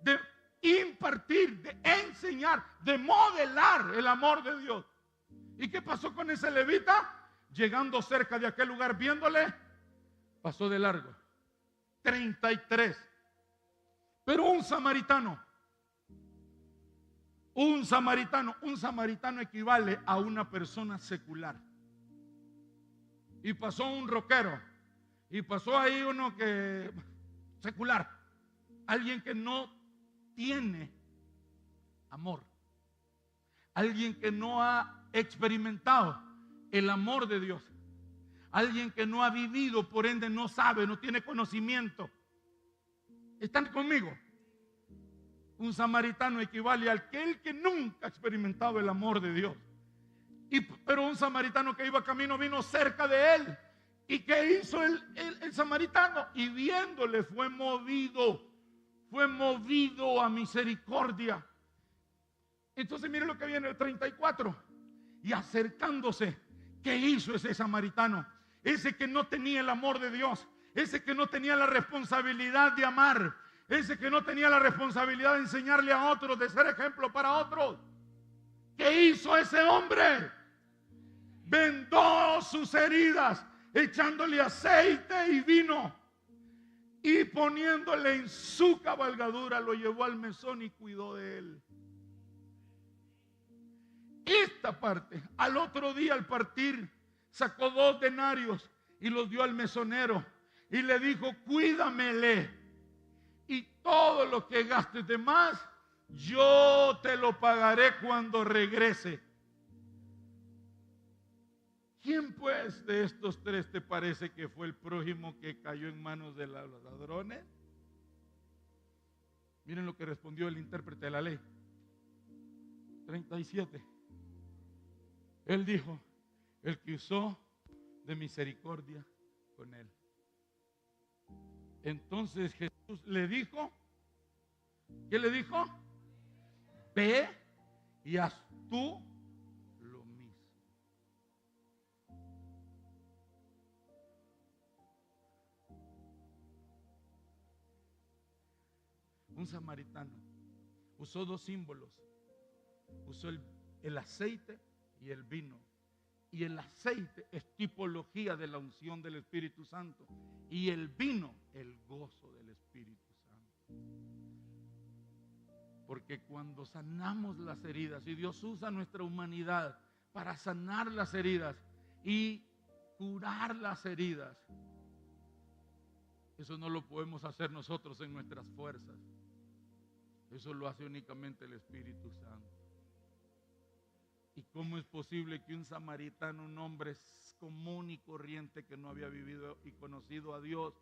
de impartir, de enseñar, de modelar el amor de Dios. ¿Y qué pasó con ese levita? Llegando cerca de aquel lugar, viéndole, pasó de largo. 33. Pero un samaritano equivale a una persona secular. Y pasó un rockero, y pasó ahí uno que secular, alguien que no tiene amor, alguien que no ha experimentado el amor de Dios, alguien que no ha vivido, por ende no sabe, no tiene conocimiento. ¿Están conmigo? Un samaritano equivale a aquel que nunca ha experimentado el amor de Dios. Pero un samaritano que iba camino vino cerca de él. ¿Y qué hizo el samaritano? Y viéndole fue movido a misericordia. Entonces mire lo que viene el 34. Y acercándose, ¿qué hizo ese samaritano? Ese que no tenía el amor de Dios, ese que no tenía la responsabilidad de amar, ese que no tenía la responsabilidad de enseñarle a otros, de ser ejemplo para otros. ¿Qué hizo ese hombre? Vendó sus heridas, echándole aceite y vino, y poniéndole en su cabalgadura, lo llevó al mesón y cuidó de él. Esta parte, al otro día al partir, sacó 2 denarios y los dio al mesonero y le dijo, cuídamele, y todo lo que gastes de más, yo te lo pagaré cuando regrese. ¿Quién pues de estos tres te parece que fue el prójimo que cayó en manos de los ladrones? Miren lo que respondió el intérprete de la ley. 37. Él dijo, el que usó de misericordia con él. Entonces Jesús le dijo, ¿qué le dijo? Ve y haz tú lo mismo. Un samaritano usó dos símbolos. Usó el aceite y el vino. Y el aceite es tipología de la unción del Espíritu Santo. Y el vino, el gozo del Espíritu Santo. Porque cuando sanamos las heridas, y Dios usa nuestra humanidad para sanar las heridas y curar las heridas, eso no lo podemos hacer nosotros en nuestras fuerzas. Eso lo hace únicamente el Espíritu Santo. ¿Y cómo es posible que un samaritano, un hombre común y corriente que no había vivido y conocido a Dios,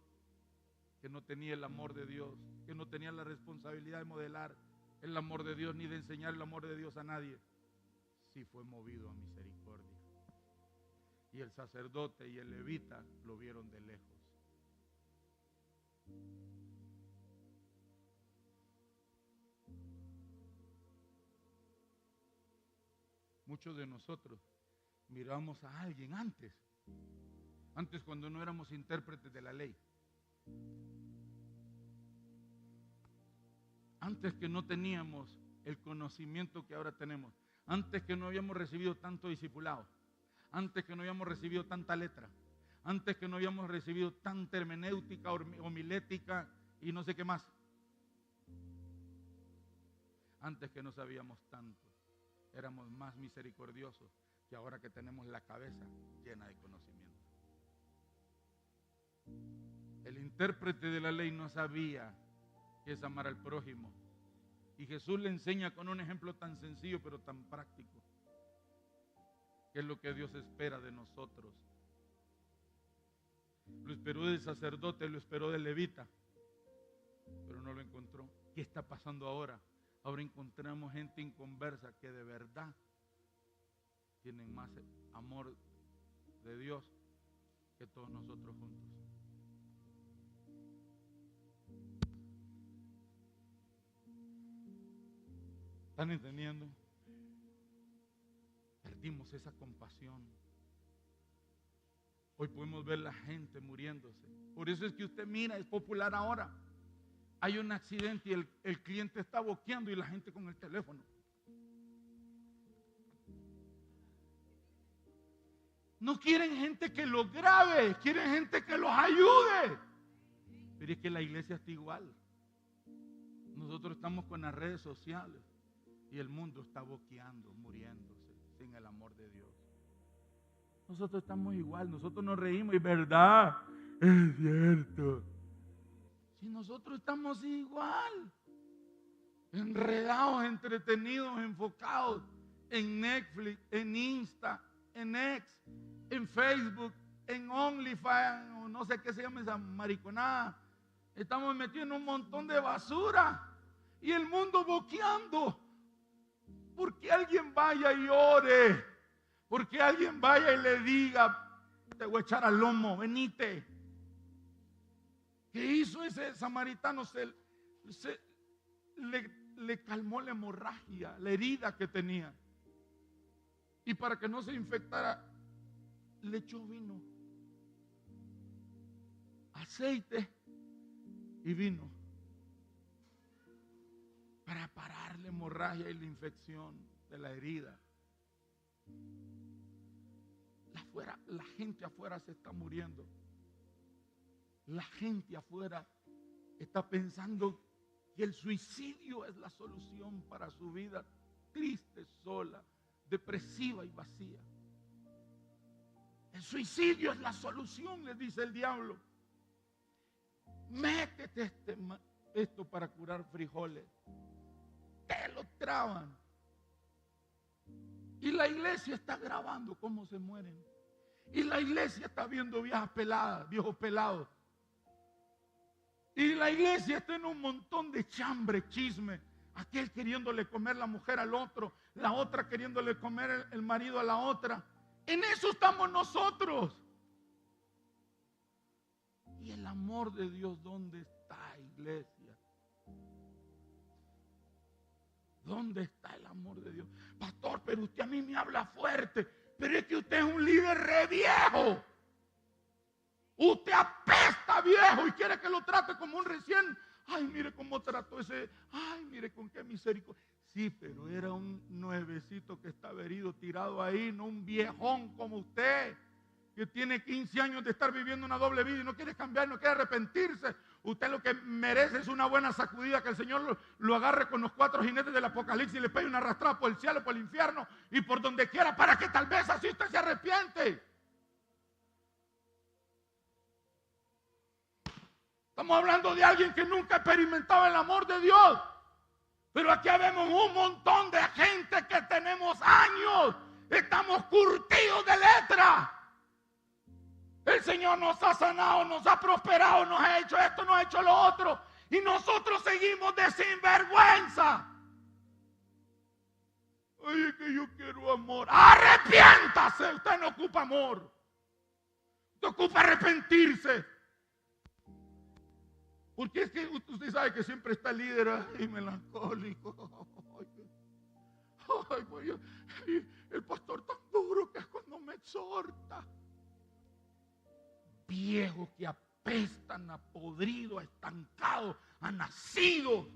que no tenía el amor de Dios, que no tenía la responsabilidad de modelar el amor de Dios ni de enseñar el amor de Dios a nadie, sí fue movido a misericordia? Y el sacerdote y el levita lo vieron de lejos. Muchos de nosotros miramos a alguien antes cuando no éramos intérpretes de la ley, antes que no teníamos el conocimiento que ahora tenemos, antes que no habíamos recibido tanto discipulado, antes que no habíamos recibido tanta letra, antes que no habíamos recibido tanta hermenéutica, homilética y no sé qué más, antes que no sabíamos tanto. Éramos más misericordiosos que ahora que tenemos la cabeza llena de conocimiento. El intérprete de la ley no sabía qué es amar al prójimo. Y Jesús le enseña con un ejemplo tan sencillo pero tan práctico. ¿Qué es lo que Dios espera de nosotros? Lo esperó del sacerdote, lo esperó del levita, pero no lo encontró. ¿Qué está pasando ahora? Ahora encontramos gente inconversa que de verdad tienen más amor de Dios que todos nosotros juntos. ¿Están entendiendo? Perdimos esa compasión. Hoy podemos ver la gente muriéndose. Por eso es que usted mira, es popular ahora. Hay un accidente y el cliente está boqueando y la gente con el teléfono. No quieren gente que los grabe, quieren gente que los ayude. Pero es que la iglesia está igual. Nosotros estamos con las redes sociales y el mundo está boqueando, muriéndose sin el amor de Dios. Nosotros estamos igual, nosotros nos reímos y verdad, es cierto. Si nosotros estamos igual, enredados, entretenidos, enfocados en Netflix, en Insta, en X, en Facebook, en OnlyFans, o no sé qué se llama esa mariconada. Estamos metidos en un montón de basura y el mundo boqueando. Porque alguien vaya y ore, porque alguien vaya y le diga, te voy a echar al lomo, venite. ¿Qué hizo ese samaritano? Le calmó la hemorragia, la herida que tenía. Y para que no se infectara, le echó vino, aceite y vino. Para parar la hemorragia y la infección de la herida. La gente afuera se está muriendo. La gente afuera está pensando que el suicidio es la solución para su vida triste, sola, depresiva y vacía. El suicidio es la solución, les dice el diablo. Métete esto para curar frijoles. Te lo traban. Y la iglesia está grabando cómo se mueren. Y la iglesia está viendo viejas peladas, viejos pelados. Y la iglesia está en un montón de chambre, chisme. Aquel queriéndole comer la mujer al otro, la otra queriéndole comer el marido a la otra. En eso estamos nosotros. Y el amor de Dios, ¿dónde está, iglesia? ¿Dónde está el amor de Dios? Pastor, pero usted a mí me habla fuerte. Pero es que usted es un líder re viejo. Usted apesta viejo y quiere que lo trate como un recién. Ay, mire cómo trató ese. Ay, mire con qué misericordia. Sí, pero era un nuevecito que estaba herido, tirado ahí, no un viejón como usted, que tiene 15 años de estar viviendo una doble vida y no quiere cambiar, no quiere arrepentirse. Usted lo que merece es una buena sacudida, que el Señor lo agarre con los 4 jinetes del Apocalipsis y le pegue una arrastrada por el cielo, por el infierno y por donde quiera, para que tal vez así usted se arrepiente. Estamos hablando de alguien que nunca ha experimentado el amor de Dios. Pero aquí vemos un montón de gente que tenemos años, estamos curtidos de letra. El Señor nos ha sanado, nos ha prosperado, nos ha hecho esto, nos ha hecho lo otro. Y nosotros seguimos de sinvergüenza. Oye, que yo quiero amor. Arrepiéntase, usted no ocupa amor. Usted ocupa arrepentirse. Porque es que usted sabe que siempre está el líder ahí melancólico. Ay, pues el pastor tan duro que es cuando me exhorta. Viejos que apestan a podrido, a estancado, a nacido.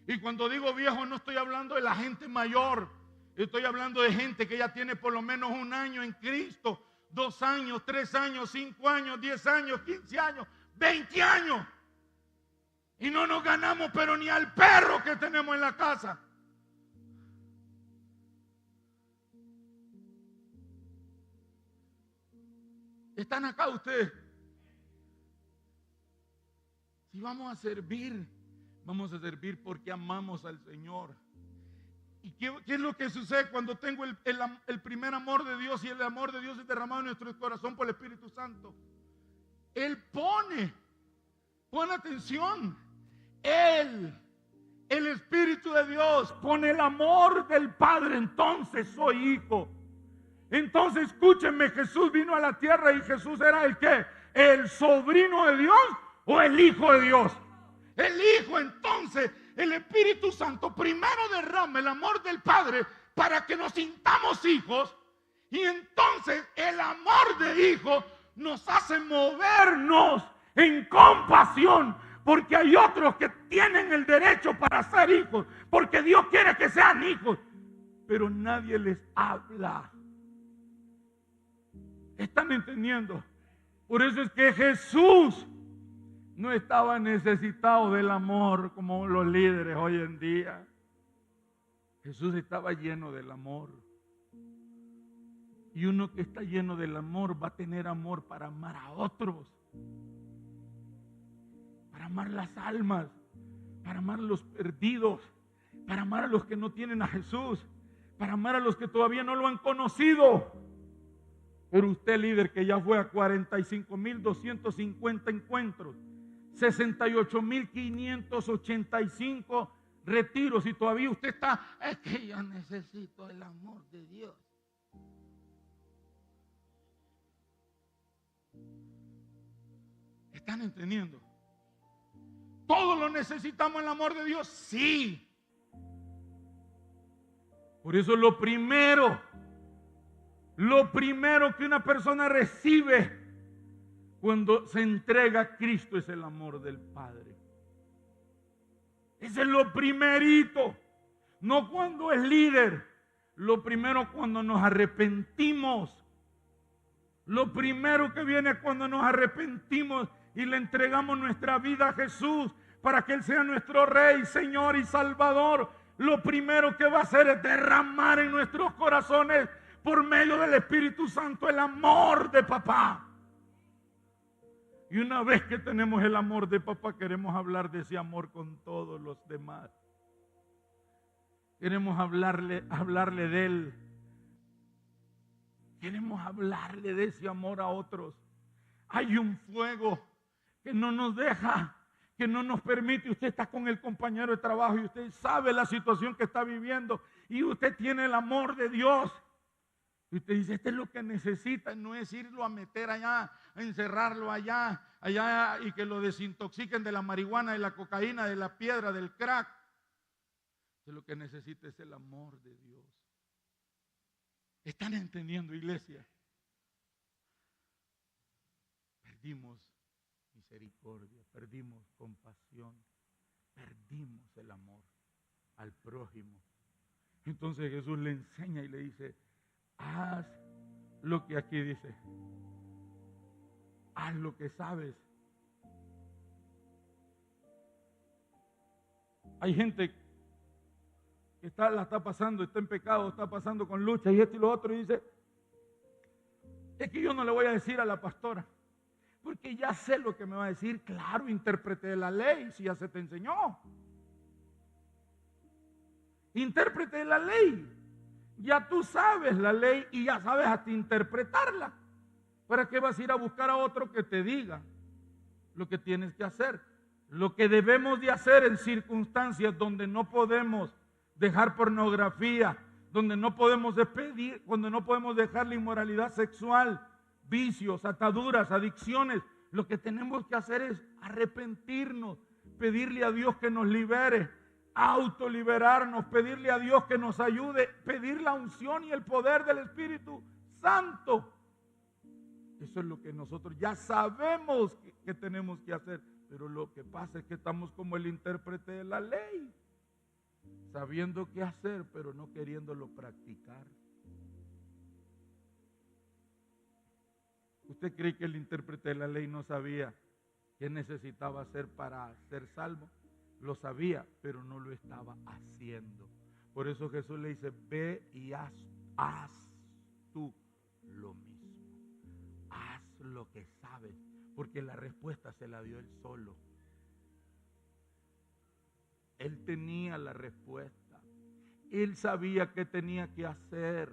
Y cuando digo viejo no estoy hablando de la gente mayor. Estoy hablando de gente que ya tiene por lo menos 1 año en Cristo, 2 años, 3 años, 5 años, 10 años, 15 años, 20 años. Y no nos ganamos pero ni al perro que tenemos en la casa. ¿Están acá ustedes? Si vamos a servir porque amamos al Señor. ¿Y qué es lo que sucede cuando tengo el primer amor de Dios y el amor de Dios es derramado en nuestro corazón por el Espíritu Santo? Él pone atención, el Espíritu de Dios pone el amor del Padre, entonces soy hijo. Entonces escúchenme, Jesús vino a la tierra y Jesús era el ¿qué? ¿El sobrino de Dios o el hijo de Dios? El hijo. Entonces el Espíritu Santo primero derrama el amor del Padre para que nos sintamos hijos, y entonces el amor de hijo nos hace movernos en compasión, porque hay otros que tienen el derecho para ser hijos, porque Dios quiere que sean hijos, pero nadie les habla. ¿Están entendiendo? Por eso es que Jesús no estaba necesitado del amor como los líderes hoy en día. Jesús estaba lleno del amor. Y uno que está lleno del amor va a tener amor para amar a otros, para amar las almas, para amar a los perdidos, para amar a los que no tienen a Jesús, para amar a los que todavía no lo han conocido. Pero usted, líder, que ya fue a 45,250 encuentros, 68,585 retiros, y todavía usted está, es que yo necesito el amor de Dios. ¿Están entendiendo? ¿Todos lo necesitamos el amor de Dios? Sí. Por eso lo primero que una persona recibe cuando se entrega a Cristo es el amor del Padre. Ese es lo primerito. No cuando es líder. Lo primero cuando nos arrepentimos. Lo primero que viene cuando nos arrepentimos y le entregamos nuestra vida a Jesús para que Él sea nuestro Rey, Señor y Salvador. Lo primero que va a hacer es derramar en nuestros corazones por medio del Espíritu Santo el amor de papá. Y una vez que tenemos el amor de papá, queremos hablar de ese amor con todos los demás. Queremos hablarle de Él. Queremos hablarle de ese amor a otros. Hay un fuego que no nos deja, que no nos permite. Usted está con el compañero de trabajo y usted sabe la situación que está viviendo y usted tiene el amor de Dios. Y usted dice, este es lo que necesita, no es irlo a meter allá, a encerrarlo allá y que lo desintoxiquen de la marihuana, de la cocaína, de la piedra, del crack. Usted lo que necesita es el amor de Dios. ¿Están entendiendo, iglesia? Perdimos misericordia, perdimos compasión, perdimos el amor al prójimo. Entonces Jesús le enseña y le dice, haz lo que aquí dice, haz lo que sabes. Hay gente que la está pasando, está en pecado, está pasando con lucha y esto y lo otro, y dice, es que yo no le voy a decir a la pastora, porque ya sé lo que me va a decir. Claro, intérprete de la ley, si ya se te enseñó. Intérprete de la ley. Ya tú sabes la ley y ya sabes hasta interpretarla. ¿Para qué vas a ir a buscar a otro que te diga lo que tienes que hacer? Lo que debemos de hacer en circunstancias donde no podemos dejar pornografía, donde no podemos despedir, donde no podemos dejar la inmoralidad sexual, vicios, ataduras, adicciones, lo que tenemos que hacer es arrepentirnos, pedirle a Dios que nos libere, autoliberarnos, pedirle a Dios que nos ayude, pedir la unción y el poder del Espíritu Santo. Eso es lo que nosotros ya sabemos que tenemos que hacer, pero lo que pasa es que estamos como el intérprete de la ley, sabiendo qué hacer, pero no queriéndolo practicar. ¿Usted cree que el intérprete de la ley no sabía qué necesitaba hacer para ser salvo? Lo sabía, pero no lo estaba haciendo. Por eso Jesús le dice, ve y haz tú lo mismo. Haz lo que sabes, porque la respuesta se la dio él solo. Él tenía la respuesta. Él sabía qué tenía que hacer,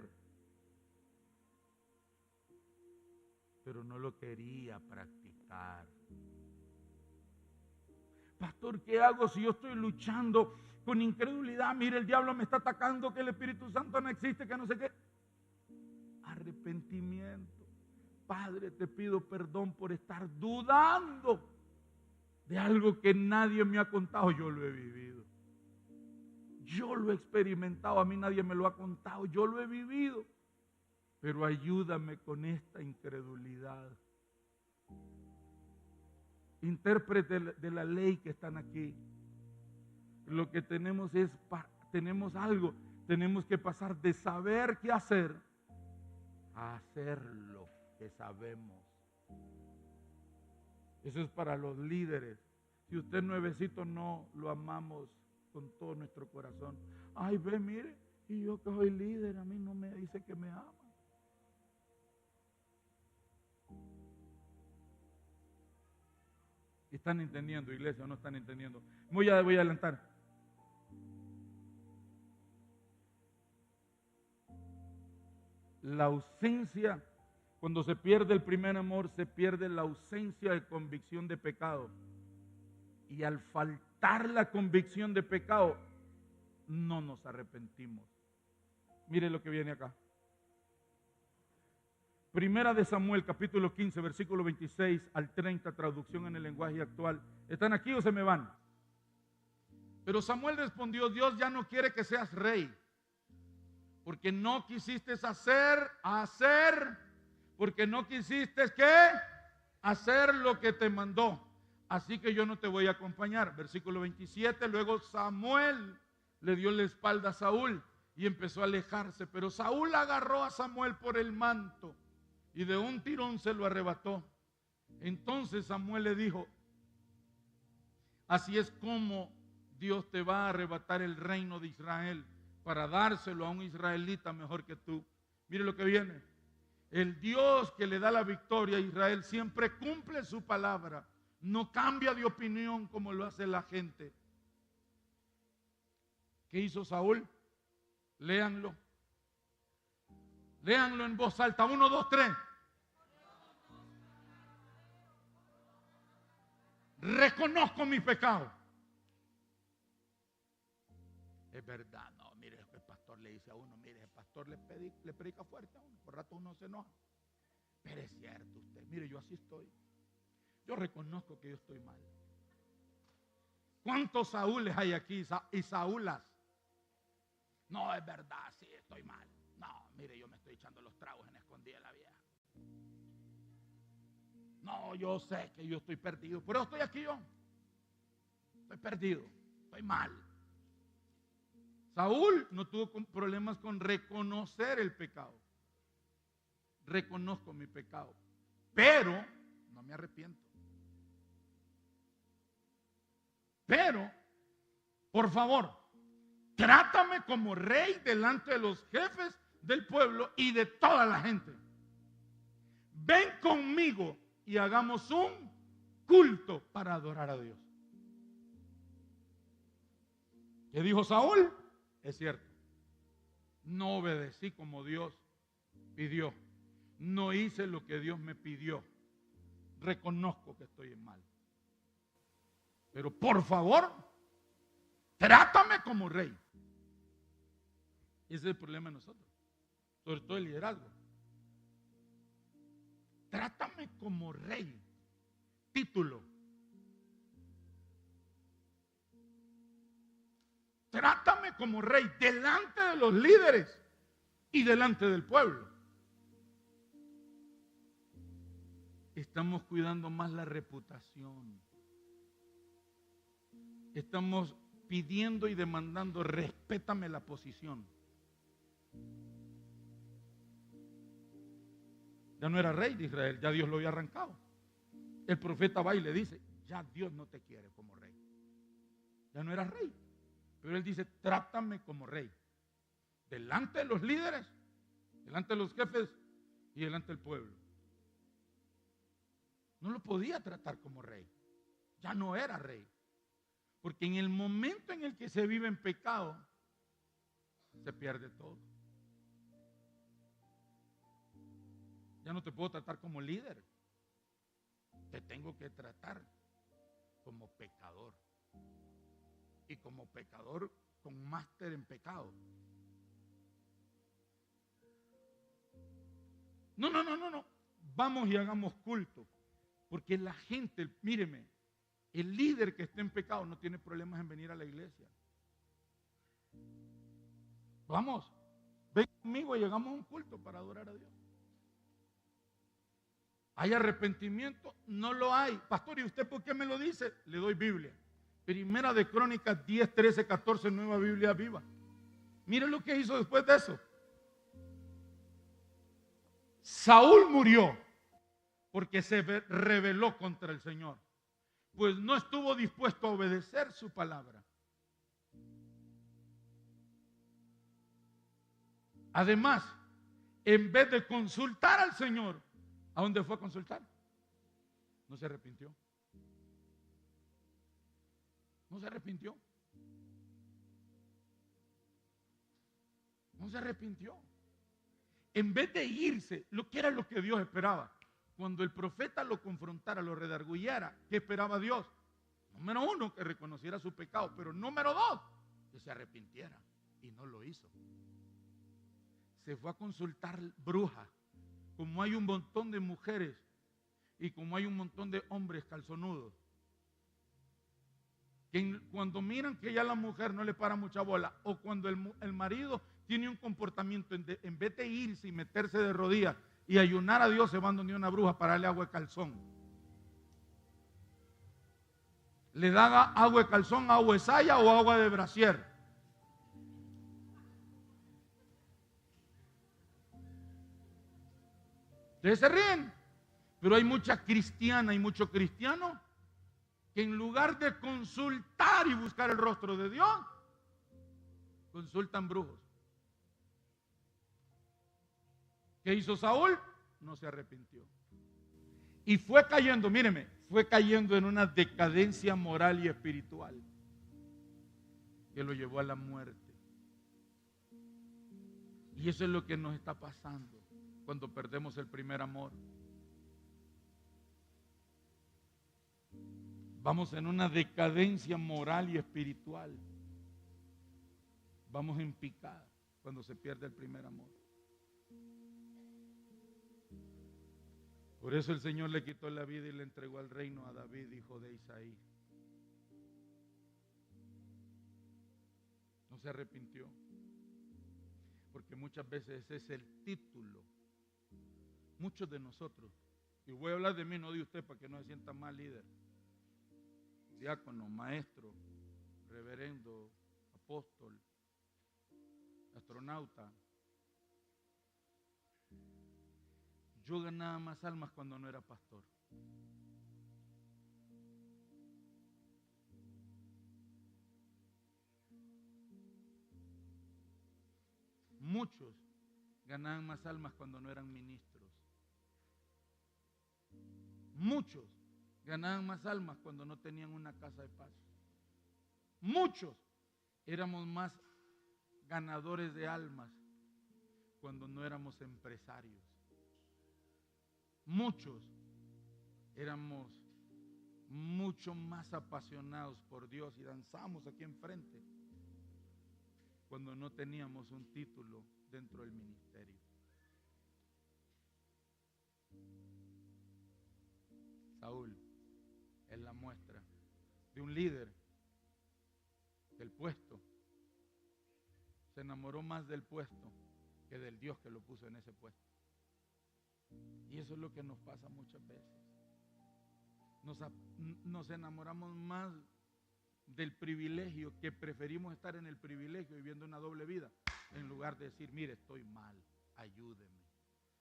pero no lo quería practicar. Pastor, ¿qué hago si yo estoy luchando con incredulidad? Mire, el diablo me está atacando, que el Espíritu Santo no existe, que no sé qué. Arrepentimiento. Padre, te pido perdón por estar dudando de algo que nadie me ha contado. Yo lo he vivido. Yo lo he experimentado, a mí nadie me lo ha contado, yo lo he vivido. Pero ayúdame con esta incredulidad. Intérprete de la ley que están aquí. Lo que tenemos es, tenemos algo, tenemos que pasar de saber qué hacer a hacer lo que sabemos. Eso es para los líderes. Si usted nuevecito no lo amamos con todo nuestro corazón. Ay, ve, mire, y yo que soy líder, a mí no me dice que me ama. ¿Están entendiendo, iglesia, o no están entendiendo? Voy a adelantar. La ausencia, cuando se pierde el primer amor, se pierde la ausencia de convicción de pecado. Y al faltar la convicción de pecado, no nos arrepentimos. Mire lo que viene acá. Primera de Samuel, capítulo 15, versículo 26 al 30, traducción en el lenguaje actual. ¿Están aquí o se me van? Pero Samuel respondió, Dios ya no quiere que seas rey, porque no quisiste porque no quisiste ¿qué? Hacer lo que te mandó. Así que yo no te voy a acompañar. Versículo 27, luego Samuel le dio la espalda a Saúl y empezó a alejarse. Pero Saúl agarró a Samuel por el manto y de un tirón se lo arrebató. Entonces Samuel le dijo, así es como Dios te va a arrebatar el reino de Israel para dárselo a un israelita mejor que tú. Mire lo que viene. El Dios que le da la victoria a Israel siempre cumple su palabra. No cambia de opinión como lo hace la gente. ¿Qué hizo Saúl? Léanlo. Léanlo en voz alta. 1, 2, 3. Reconozco mi pecado. Es verdad, no, mire, el pastor le dice a uno, mire, el pastor le predica fuerte a uno, por rato uno se enoja. Pero es cierto usted, mire, yo así estoy. Yo reconozco que yo estoy mal. ¿Cuántos Saúles hay aquí y Saúlas? No, es verdad, sí, estoy mal. No, mire, yo me estoy echando los tragos en escondida de la vieja. No, yo sé que yo estoy perdido, pero estoy aquí yo. Estoy perdido, estoy mal. Saúl no tuvo problemas con reconocer el pecado. Reconozco mi pecado, pero no me arrepiento. Pero, por favor, trátame como rey delante de los jefes del pueblo y de toda la gente. Ven conmigo y hagamos un culto para adorar a Dios. ¿Qué dijo Saúl? Es cierto. No obedecí como Dios pidió. No hice lo que Dios me pidió. Reconozco que estoy en mal. Pero por favor, trátame como rey. Ese es el problema de nosotros. Sobre todo el liderazgo. Trátame como rey. Título. Trátame como rey delante de los líderes y delante del pueblo. Estamos cuidando más la reputación. Estamos pidiendo y demandando, respétame la posición. Ya no era rey de Israel, ya Dios lo había arrancado. El profeta va y le dice, ya Dios no te quiere como rey. Ya no eras rey. Pero él dice, trátame como rey. Delante de los líderes, delante de los jefes y delante del pueblo. No lo podía tratar como rey. Ya no era rey. Porque en el momento en el que se vive en pecado, se pierde todo. Ya no te puedo tratar como líder. Te tengo que tratar como pecador. Y como pecador con máster en pecado. No. Vamos y hagamos culto. Porque la gente, míreme, el líder que esté en pecado no tiene problemas en venir a la iglesia. Vamos, ven conmigo y hagamos un culto para adorar a Dios. ¿Hay arrepentimiento? No lo hay. Pastor, ¿y usted por qué me lo dice? Le doy Biblia. Primera de Crónicas 10, 13, 14, Nueva Biblia Viva. Mire lo que hizo después de eso. Saúl murió porque se rebeló contra el Señor, pues no estuvo dispuesto a obedecer su palabra. Además, en vez de consultar al Señor, ¿a dónde fue a consultar? No se arrepintió. No se arrepintió. No se arrepintió. En vez de irse, lo que era lo que Dios esperaba. Cuando el profeta lo confrontara, lo redarguyera, ¿qué esperaba Dios? Número uno, que reconociera su pecado, pero número dos, que se arrepintiera. Y no lo hizo. Se fue a consultar brujas. Como hay un montón de mujeres y como hay un montón de hombres calzonudos, que cuando miran que ya la mujer no le para mucha bola, o cuando el marido tiene un comportamiento, en vez de irse y meterse de rodillas y ayunar a Dios, se van donde una bruja para darle agua de calzón. Le da agua de calzón, agua de saya o agua de brasier. Ustedes se ríen, pero hay mucha cristiana y mucho cristiano que en lugar de consultar y buscar el rostro de Dios, consultan brujos. ¿Qué hizo Saúl? No se arrepintió. Y fue cayendo, míreme, fue cayendo en una decadencia moral y espiritual que lo llevó a la muerte. Y eso es lo que nos está pasando. cuando perdemos el primer amor. Vamos en una decadencia moral y espiritual. Vamos en picada cuando se pierde el primer amor. Por eso el Señor le quitó la vida y le entregó el reino a David, hijo de Isaí. No se arrepintió. Porque muchas veces ese es el título. Muchos de nosotros, y voy a hablar de mí, no de usted, para que no se sienta mal, líder, diácono, maestro, reverendo, apóstol, astronauta. Yo ganaba más almas cuando no era pastor. Muchos ganaban más almas cuando no eran ministros. Muchos ganaban más almas cuando no tenían una casa de paz. Muchos éramos más ganadores de almas cuando no éramos empresarios. Muchos éramos mucho más apasionados por Dios y danzamos aquí enfrente cuando no teníamos un título dentro del ministerio. Saúl es la muestra de un líder del puesto. Se enamoró más del puesto que del Dios que lo puso en ese puesto. Y eso es lo que nos pasa muchas veces. Nos enamoramos más del privilegio, que preferimos estar en el privilegio viviendo una doble vida, en lugar de decir, mire, estoy mal, ayúdeme.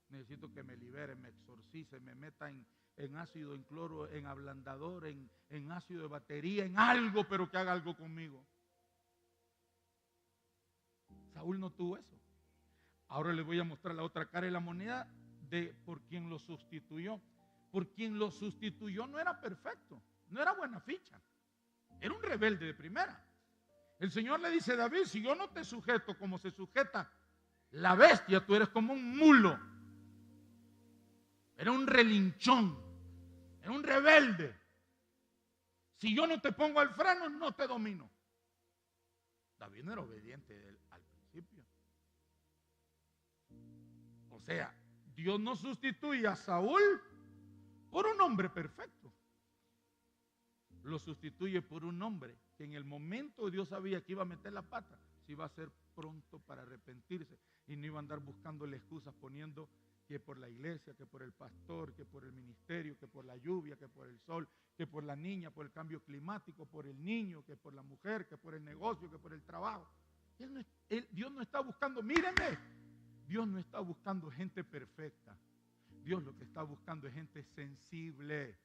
Necesito que me libere, me exorcice, me meta en ácido, en cloro, en ablandador, en ácido de batería, en algo, pero que haga algo conmigo. Saúl no tuvo eso. Ahora les voy a mostrar la otra cara de la moneda de por quien lo sustituyó. Por quien lo sustituyó no era perfecto, no era buena ficha, era un rebelde de primera. El Señor le dice a David, si yo no te sujeto como se sujeta la bestia, tú eres como un mulo. Era un relinchón, era un rebelde. Si yo no te pongo al freno, no te domino. David no era obediente al principio. O sea, Dios no sustituye a Saúl por un hombre perfecto. Lo sustituye por un hombre que en el momento Dios sabía que iba a meter la pata, se iba a ser pronto para arrepentirse y no iba a andar buscándole excusas poniendo que por la iglesia, que por el pastor, que por el ministerio, que por la lluvia, que por el sol, que por la niña, por el cambio climático, por el niño, que por la mujer, que por el negocio, que por el trabajo. Dios no está buscando, mírenme, Dios no está buscando gente perfecta. Dios lo que está buscando es gente sensible.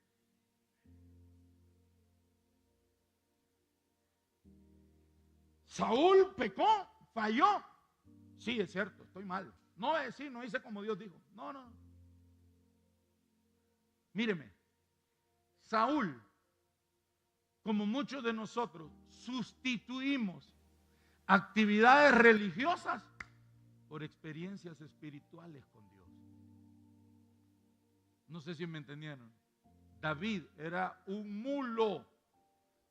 Saúl pecó, falló. Sí, es cierto, estoy mal. No es decir, no hice como Dios dijo. No. Míreme, Saúl, como muchos de nosotros, sustituimos actividades religiosas por experiencias espirituales con Dios. No sé si me entendieron. David era un mulo.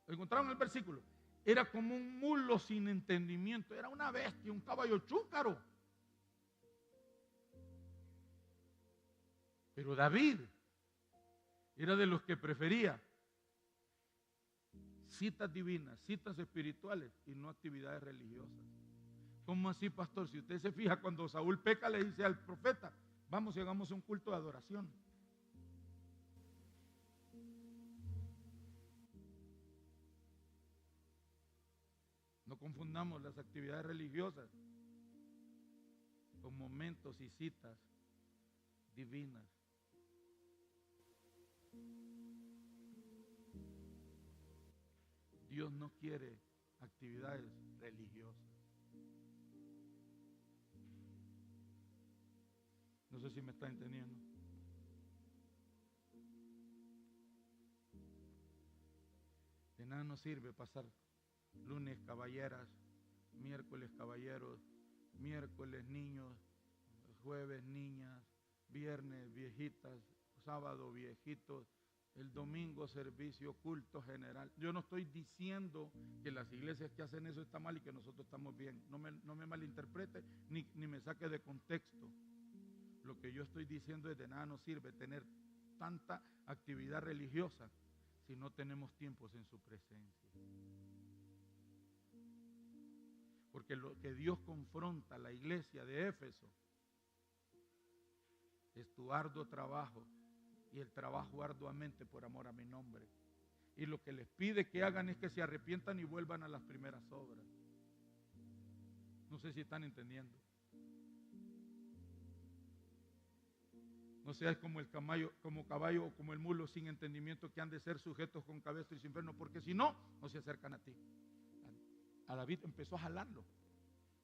¿Encontraron el versículo? Era como un mulo sin entendimiento. Era una bestia, un caballo chúcaro. Pero David era de los que prefería citas divinas, citas espirituales y no actividades religiosas. ¿Cómo así, pastor? Si usted se fija, cuando Saúl peca, le dice al profeta, vamos y hagamos un culto de adoración. No confundamos las actividades religiosas con momentos y citas divinas. Dios no quiere actividades religiosas. No sé si me está entendiendo. De nada nos sirve pasar lunes caballeras, miércoles caballeros, miércoles niños, jueves niñas, viernes viejitas, sábado viejitos, el domingo servicio, culto general. Yo no estoy diciendo que las iglesias que hacen eso están mal y que nosotros estamos bien. No me malinterprete ni me saque de contexto. Lo que yo estoy diciendo es de nada nos sirve tener tanta actividad religiosa si no tenemos tiempos en su presencia. Porque lo que Dios confronta a la iglesia de Éfeso es tu arduo trabajo y el trabajo arduamente por amor a mi nombre. Y lo que les pide que hagan es que se arrepientan y vuelvan a las primeras obras. No sé si están entendiendo. No seas como el caballo o como el mulo sin entendimiento, que han de ser sujetos con cabeza y sin freno, porque si no, no se acercan a ti. A David empezó a jalarlo,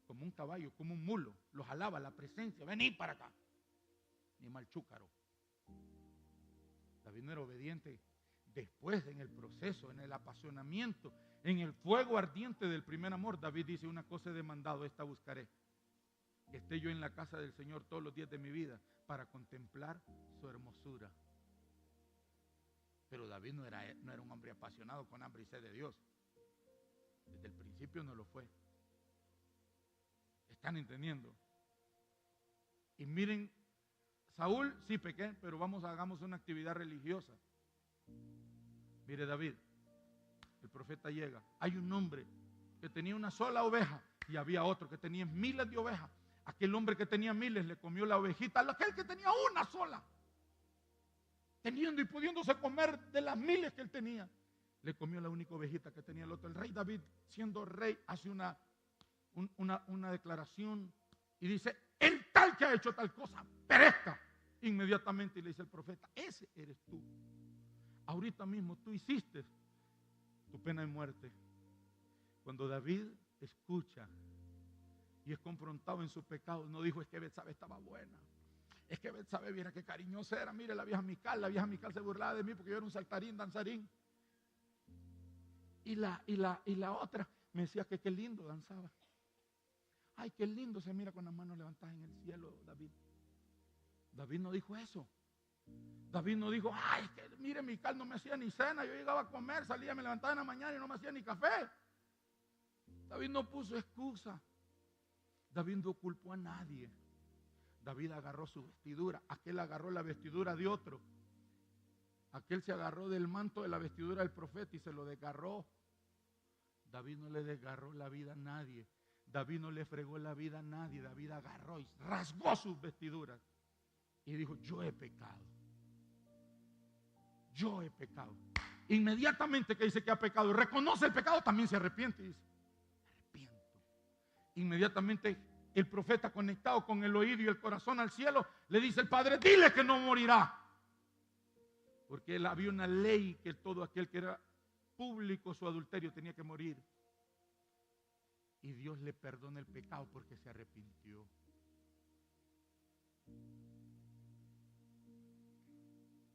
como un caballo, como un mulo. Lo jalaba la presencia, venid para acá. Ni mal chúcaro. David no era obediente. Después, en el proceso, en el apasionamiento, en el fuego ardiente del primer amor, David dice: una cosa he demandado, esta buscaré, que esté yo en la casa del Señor todos los días de mi vida para contemplar su hermosura. Pero David no era un hombre apasionado con hambre y sed de Dios. Desde el principio no lo fue. ¿Están entendiendo? Y miren, Saúl sí pequé, pero hagamos una actividad religiosa. Mire David, el profeta llega. Hay un hombre que tenía una sola oveja y había otro que tenía miles de ovejas. Aquel hombre que tenía miles le comió la ovejita a aquel que tenía una sola. Teniendo y pudiéndose comer de las miles que él tenía, le comió la única ovejita que tenía el otro. El rey David, siendo rey, hace una declaración y dice: el tal que ha hecho tal cosa, perezca inmediatamente. Y le dice el profeta: ese eres tú. Ahorita mismo tú hiciste tu pena de muerte. Cuando David escucha y es confrontado en su pecado, no dijo: es que Betsabé estaba buena, es que Betsabé, viera qué cariñosa era, mire la vieja Mical se burlaba de mí porque yo era un saltarín, danzarín. Y la otra me decía que qué lindo danzaba. Ay, qué lindo se mira con las manos levantadas en el cielo, David. David no dijo eso. David no dijo: ay, que mire, Mical no me hacía ni cena, yo llegaba a comer, salía, me levantaba en la mañana y no me hacía ni café. David no puso excusa. David no culpó a nadie. David agarró su vestidura, aquel agarró la vestidura de otro. Aquel se agarró del manto de la vestidura del profeta y se lo desgarró. David no le desgarró la vida a nadie. David no le fregó la vida a nadie. David agarró y rasgó sus vestiduras y dijo: yo he pecado. Yo he pecado. Inmediatamente que dice que ha pecado y reconoce el pecado, también se arrepiente y dice: arrepiento. Inmediatamente el profeta, conectado con el oído y el corazón al cielo, le dice al Padre: dile que no morirá. Porque él había una ley que todo aquel que era público su adulterio tenía que morir. Y Dios le perdona el pecado porque se arrepintió.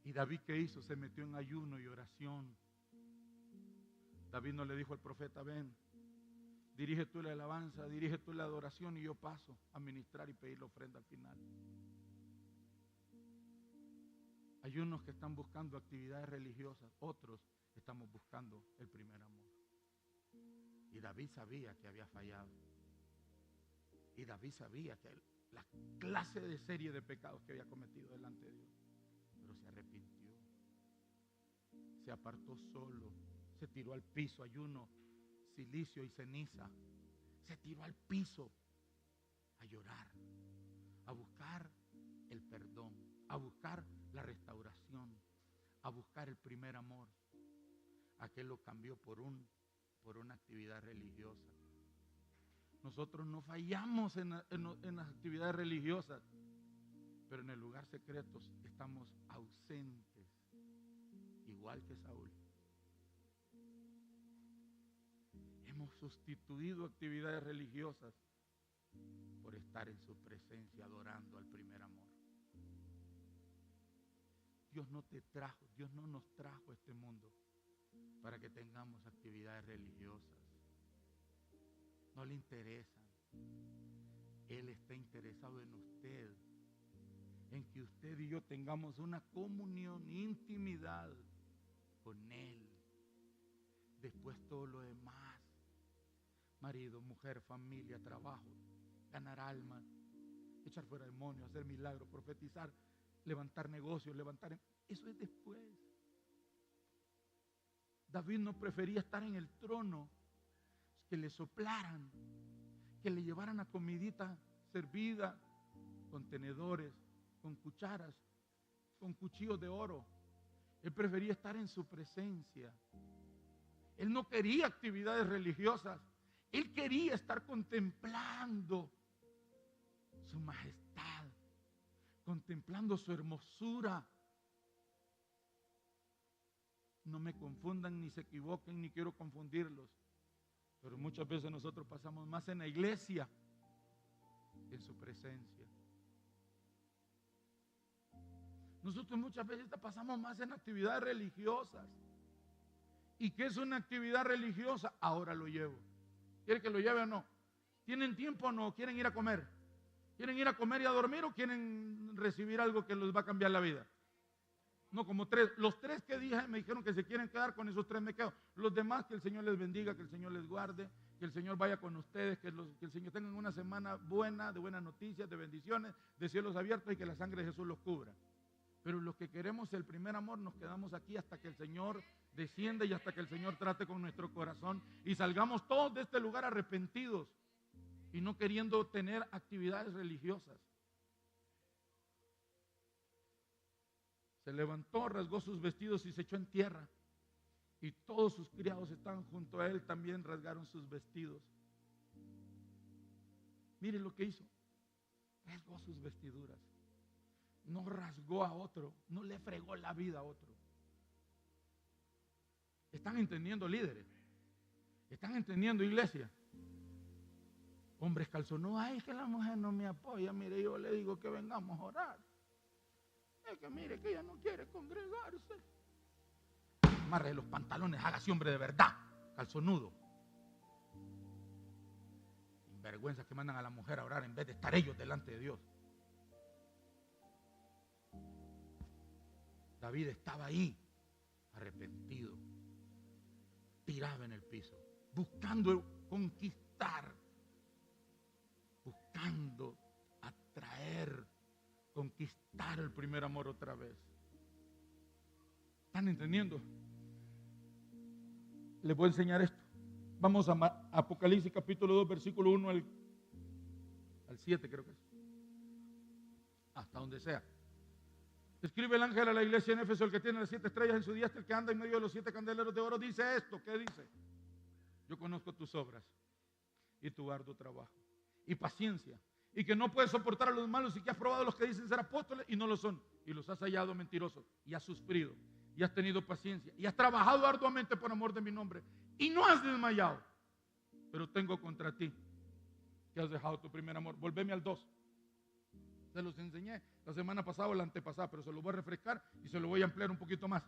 Y David, ¿qué hizo? Se metió en ayuno y oración. David no le dijo al profeta: ven, dirige tú la alabanza, dirige tú la adoración y yo paso a ministrar y pedir la ofrenda al final. Hay unos que están buscando actividades religiosas, otros estamos buscando el primer amor. Y David sabía que había fallado. Y David sabía que la clase de serie de pecados que había cometido delante de Dios. Pero se arrepintió. Se apartó solo. Se tiró al piso, ayuno, silicio y ceniza. Se tiró al piso a llorar, a buscar el perdón, a buscar la restauración, a buscar el primer amor. Aquel lo cambió por una actividad religiosa. Nosotros no fallamos en las actividades religiosas, pero en el lugar secreto estamos ausentes, igual que Saúl. Hemos sustituido actividades religiosas por estar en su presencia adorando al primer amor. Dios no nos trajo a este mundo para que tengamos actividades religiosas. No le interesan. Él está interesado en usted. en que usted y yo tengamos una comunión, intimidad con Él. Después todo lo demás, marido, mujer, familia, trabajo, ganar almas, echar fuera demonios, hacer milagros, profetizar, levantar negocios, eso es después. David no prefería estar en el trono, que le soplaran, que le llevaran a comidita servida, con tenedores, con cucharas, con cuchillos de oro. Él prefería estar en su presencia. Él no quería actividades religiosas. Él quería estar contemplando su majestad, contemplando su hermosura. No me confundan ni se equivoquen, ni quiero confundirlos, pero muchas veces nosotros pasamos más en la iglesia que en su presencia. Nosotros muchas veces pasamos más en actividades religiosas. ¿Y qué es una actividad religiosa? Ahora lo llevo. ¿Quiere que lo lleve o no? ¿Tienen tiempo o no? ¿Quieren ir a comer? ¿Quieren ir a comer y a dormir o quieren recibir algo que les va a cambiar la vida? No, como tres. Los tres que dije me dijeron que se quieren quedar, con esos tres me quedo. Los demás, que el Señor les bendiga, que el Señor les guarde, que el Señor vaya con ustedes, que el Señor tengan una semana buena, de buenas noticias, de bendiciones, de cielos abiertos y que la sangre de Jesús los cubra. Pero los que queremos el primer amor nos quedamos aquí hasta que el Señor descienda y hasta que el Señor trate con nuestro corazón y salgamos todos de este lugar arrepentidos y no queriendo tener actividades religiosas. Se levantó, rasgó sus vestidos y se echó en tierra. Y todos sus criados estaban junto a él, también rasgaron sus vestidos. Mire lo que hizo. Rasgó sus vestiduras. No rasgó a otro, no le fregó la vida a otro. ¿Están entendiendo, líderes? ¿Están entendiendo, iglesia? Hombres calzonudos, ay, es que la mujer no me apoya. Mire, yo le digo que vengamos a orar. Es que mire que ella no quiere congregarse. Amarre los pantalones, hágase hombre de verdad, calzonudo. Sinvergüenzas que mandan a la mujer a orar en vez de estar ellos delante de Dios. David estaba ahí, arrepentido, tirado en el piso, buscando conquistar, buscando atraer, conquistar el primer amor otra vez. ¿Están entendiendo? Les voy a enseñar esto. Vamos a Apocalipsis capítulo 2, versículo 1 al 7, creo que es. Hasta donde sea. Escribe el ángel a la iglesia en Éfeso, el que tiene las 7 estrellas en su diestra, el que anda en medio de los 7 candeleros de oro, dice esto. ¿Qué dice? Yo conozco tus obras y tu arduo trabajo y paciencia, y que no puedes soportar a los malos, y que has probado a los que dicen ser apóstoles y no lo son, y los has hallado mentirosos, y has sufrido, y has tenido paciencia, y has trabajado arduamente por amor de mi nombre, y no has desmayado. Pero tengo contra ti que has dejado tu primer amor. Volveme al 2. Se los enseñé la semana pasada o la antepasada, pero se los voy a refrescar y se lo voy a ampliar un poquito más.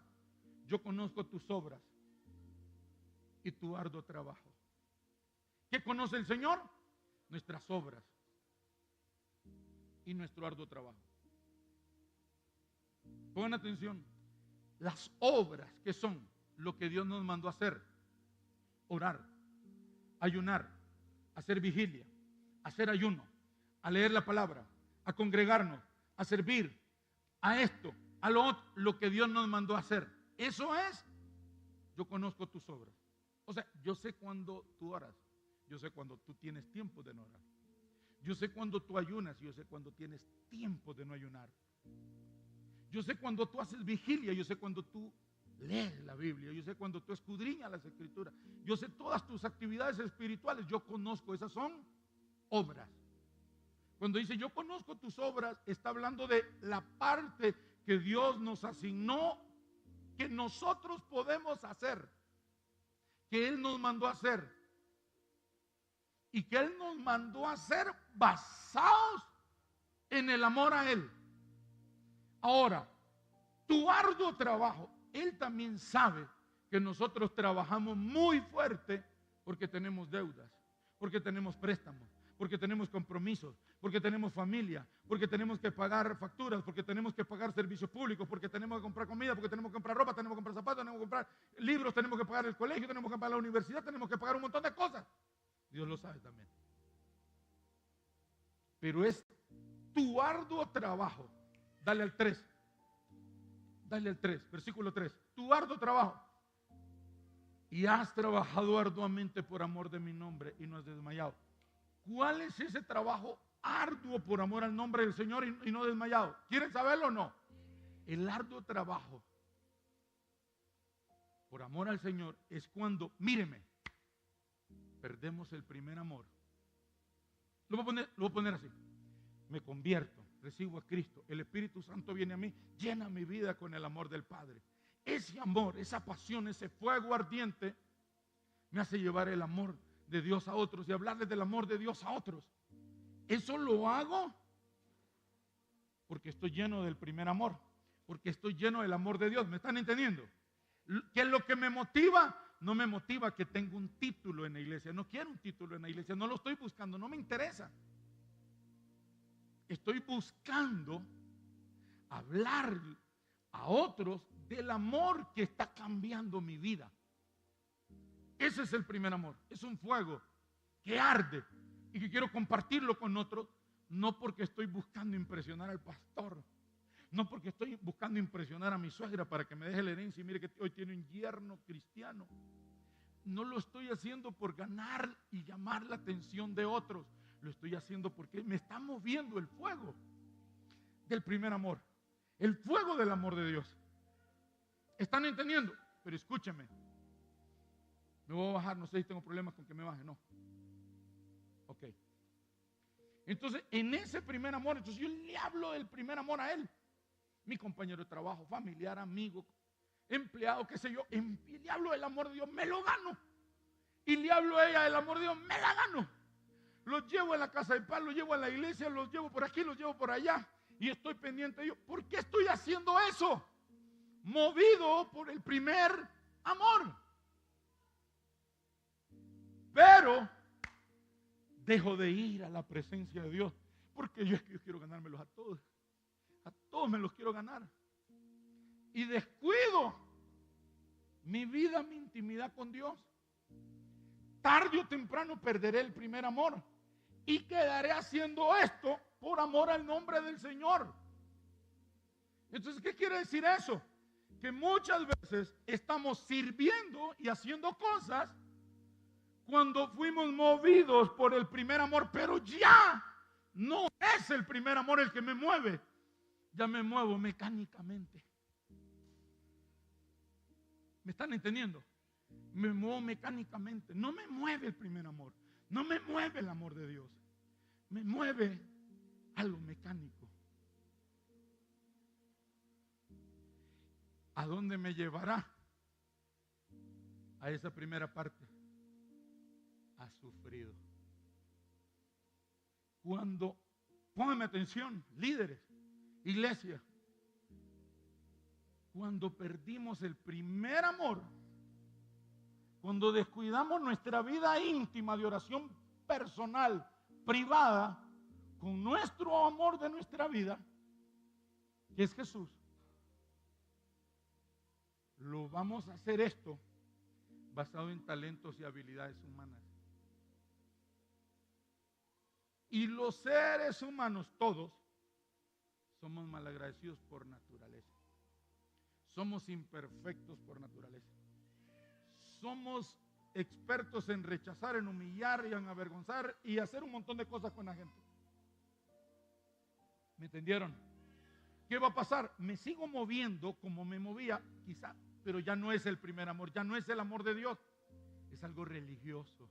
Yo conozco tus obras y tu arduo trabajo. ¿Qué conoce el Señor? Nuestras obras y nuestro arduo trabajo. Pongan atención. Las obras, que son lo que Dios nos mandó a hacer: orar, ayunar, hacer vigilia, hacer ayuno, a leer la palabra, a congregarnos, a servir, a esto, a lo otro, lo que Dios nos mandó a hacer. Eso es, yo conozco tus obras. O sea, yo sé cuando tú oras, yo sé cuando tú tienes tiempo de no orar, yo sé cuando tú ayunas, yo sé cuando tienes tiempo de no ayunar, yo sé cuando tú haces vigilia, yo sé cuando tú lees la Biblia, yo sé cuando tú escudriñas las Escrituras, yo sé todas tus actividades espirituales, yo conozco, esas son obras. Cuando dice yo conozco tus obras, está hablando de la parte que Dios nos asignó, que nosotros podemos hacer, que Él nos mandó a hacer, y que Él nos mandó a hacer basados en el amor a Él. Ahora, tu arduo trabajo, Él también sabe que nosotros trabajamos muy fuerte porque tenemos deudas, porque tenemos préstamos, porque tenemos compromisos, porque tenemos familia, porque tenemos que pagar facturas, porque tenemos que pagar servicios públicos, porque tenemos que comprar comida, porque tenemos que comprar ropa, tenemos que comprar zapatos, tenemos que comprar libros, tenemos que pagar el colegio, tenemos que pagar la universidad, tenemos que pagar un montón de cosas. Dios lo sabe también. Pero es tu arduo trabajo. Dale al 3. Dale al 3, versículo 3. Tu arduo trabajo. Y has trabajado arduamente por amor de mi nombre y no has desmayado. ¿Cuál es ese trabajo arduo por amor al nombre del Señor y no desmayado? ¿Quieren saberlo o no? El arduo trabajo por amor al Señor es cuando, míreme, perdemos el primer amor. Lo voy a poner así. Me convierto, recibo a Cristo, el Espíritu Santo viene a mí, llena mi vida con el amor del Padre. Ese amor, esa pasión, ese fuego ardiente me hace llevar el amor de Dios a otros y hablarles del amor de Dios a otros. Eso lo hago porque estoy lleno del primer amor, porque estoy lleno del amor de Dios. ¿Me están entendiendo? ¿Qué es lo que me motiva? No me motiva que tenga un título en la iglesia. No quiero un título en la iglesia, no lo estoy buscando, no me interesa. Estoy buscando hablar a otros del amor que está cambiando mi vida. Ese es el primer amor. Es un fuego que arde y que quiero compartirlo con otros, no porque estoy buscando impresionar al pastor, no porque estoy buscando impresionar a mi suegra para que me deje la herencia y mire que hoy tiene un yerno cristiano. No lo estoy haciendo por ganar y llamar la atención de otros. Lo estoy haciendo porque me está moviendo el fuego del primer amor, el fuego del amor de Dios. ¿Están entendiendo? Pero escúcheme, me voy a bajar, no sé si tengo problemas con que me baje, no. Ok. Entonces, en ese primer amor, entonces yo le hablo del primer amor a él. Mi compañero de trabajo, familiar, amigo, empleado, qué sé yo, y le hablo del amor de Dios, me lo gano. Y le hablo a ella del amor de Dios, me la gano. Los llevo a la casa de paz, los llevo a la iglesia, los llevo por aquí, los llevo por allá. Y estoy pendiente de ellos. ¿Por qué estoy haciendo eso? Movido por el primer amor. Pero dejo de ir a la presencia de Dios porque yo quiero ganármelos a todos me los quiero ganar y descuido mi vida, mi intimidad con Dios. Tarde o temprano perderé el primer amor y quedaré haciendo esto por amor al nombre del Señor. Entonces, ¿qué quiere decir eso? Que muchas veces estamos sirviendo y haciendo cosas cuando fuimos movidos por el primer amor, pero ya no es el primer amor el que me mueve, ya me muevo mecánicamente. ¿Me están entendiendo? Me muevo mecánicamente, no me mueve el primer amor, no me mueve el amor de Dios, me mueve algo mecánico. ¿A dónde me llevará? A esa primera parte. Ha sufrido. Cuando, pónganme atención, líderes, iglesia, cuando perdimos el primer amor, cuando descuidamos nuestra vida íntima de oración personal, privada, con nuestro amor de nuestra vida, que es Jesús, lo vamos a hacer esto basado en talentos y habilidades humanas. Y los seres humanos, todos, somos malagradecidos por naturaleza. Somos imperfectos por naturaleza. Somos expertos en rechazar, en humillar y en avergonzar y hacer un montón de cosas con la gente. ¿Me entendieron? ¿Qué va a pasar? Me sigo moviendo como me movía, quizá, pero ya no es el primer amor, ya no es el amor de Dios, es algo religioso.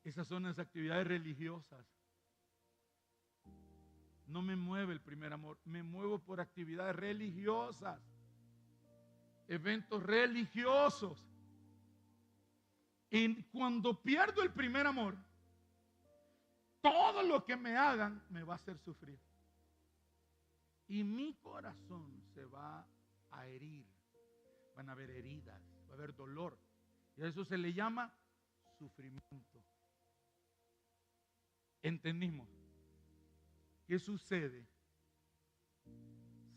Esas son las actividades religiosas. No me mueve el primer amor, me muevo por actividades religiosas, eventos religiosos. Y cuando pierdo el primer amor, todo lo que me hagan me va a hacer sufrir. Y mi corazón se va a herir. Van a haber heridas, va a haber dolor. Y a eso se le llama sufrimiento. entendimos. ¿Qué sucede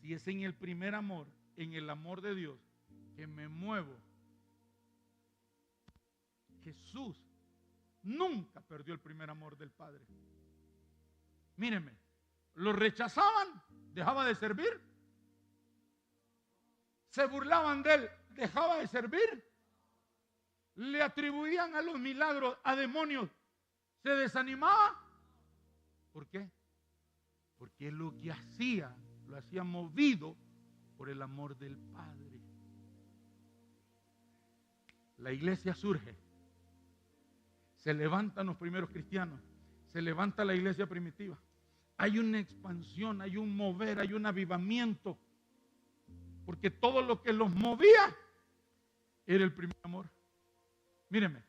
si es en el primer amor, en el amor de Dios, que me muevo? Jesús nunca perdió el primer amor del Padre. Míreme, lo rechazaban, dejaba de servir. Se burlaban de él, dejaba de servir. Le atribuían a los milagros a demonios, se desanimaba. ¿Por qué? Porque lo que hacía, lo hacía movido por el amor del Padre. La iglesia surge, se levantan los primeros cristianos, se levanta la iglesia primitiva. Hay una expansión, hay un mover, hay un avivamiento, porque todo lo que los movía era el primer amor. Míreme,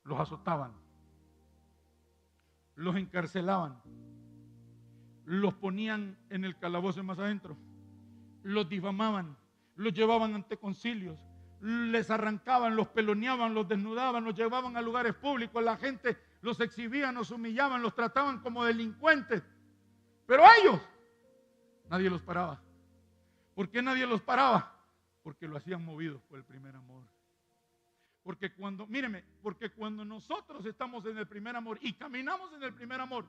los azotaban, los encarcelaban, los ponían en el calabozo más adentro, los difamaban, los llevaban ante concilios, les arrancaban, los peloneaban, los desnudaban, los llevaban a lugares públicos, la gente los exhibía, los humillaban, los trataban como delincuentes. Pero a ellos nadie los paraba. ¿Por qué nadie los paraba? Porque lo hacían movidos por el primer amor. Porque cuando nosotros estamos en el primer amor y caminamos en el primer amor,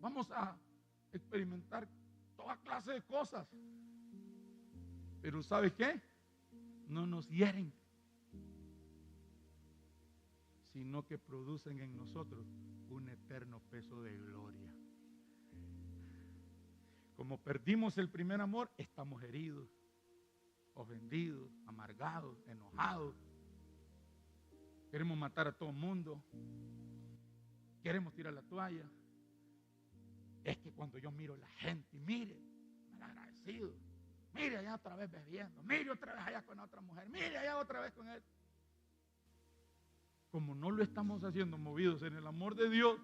vamos a experimentar toda clase de cosas. Pero ¿sabe qué? No nos hieren, sino que producen en nosotros un eterno peso de gloria. Como perdimos el primer amor, estamos heridos, ofendidos, amargados, enojados. Queremos matar a todo el mundo. Queremos tirar la toalla. Es que cuando yo miro a la gente, mire, malagradecido. Mire allá otra vez bebiendo. Mire otra vez allá con otra mujer. Mire allá otra vez con él. Como no lo estamos haciendo movidos en el amor de Dios,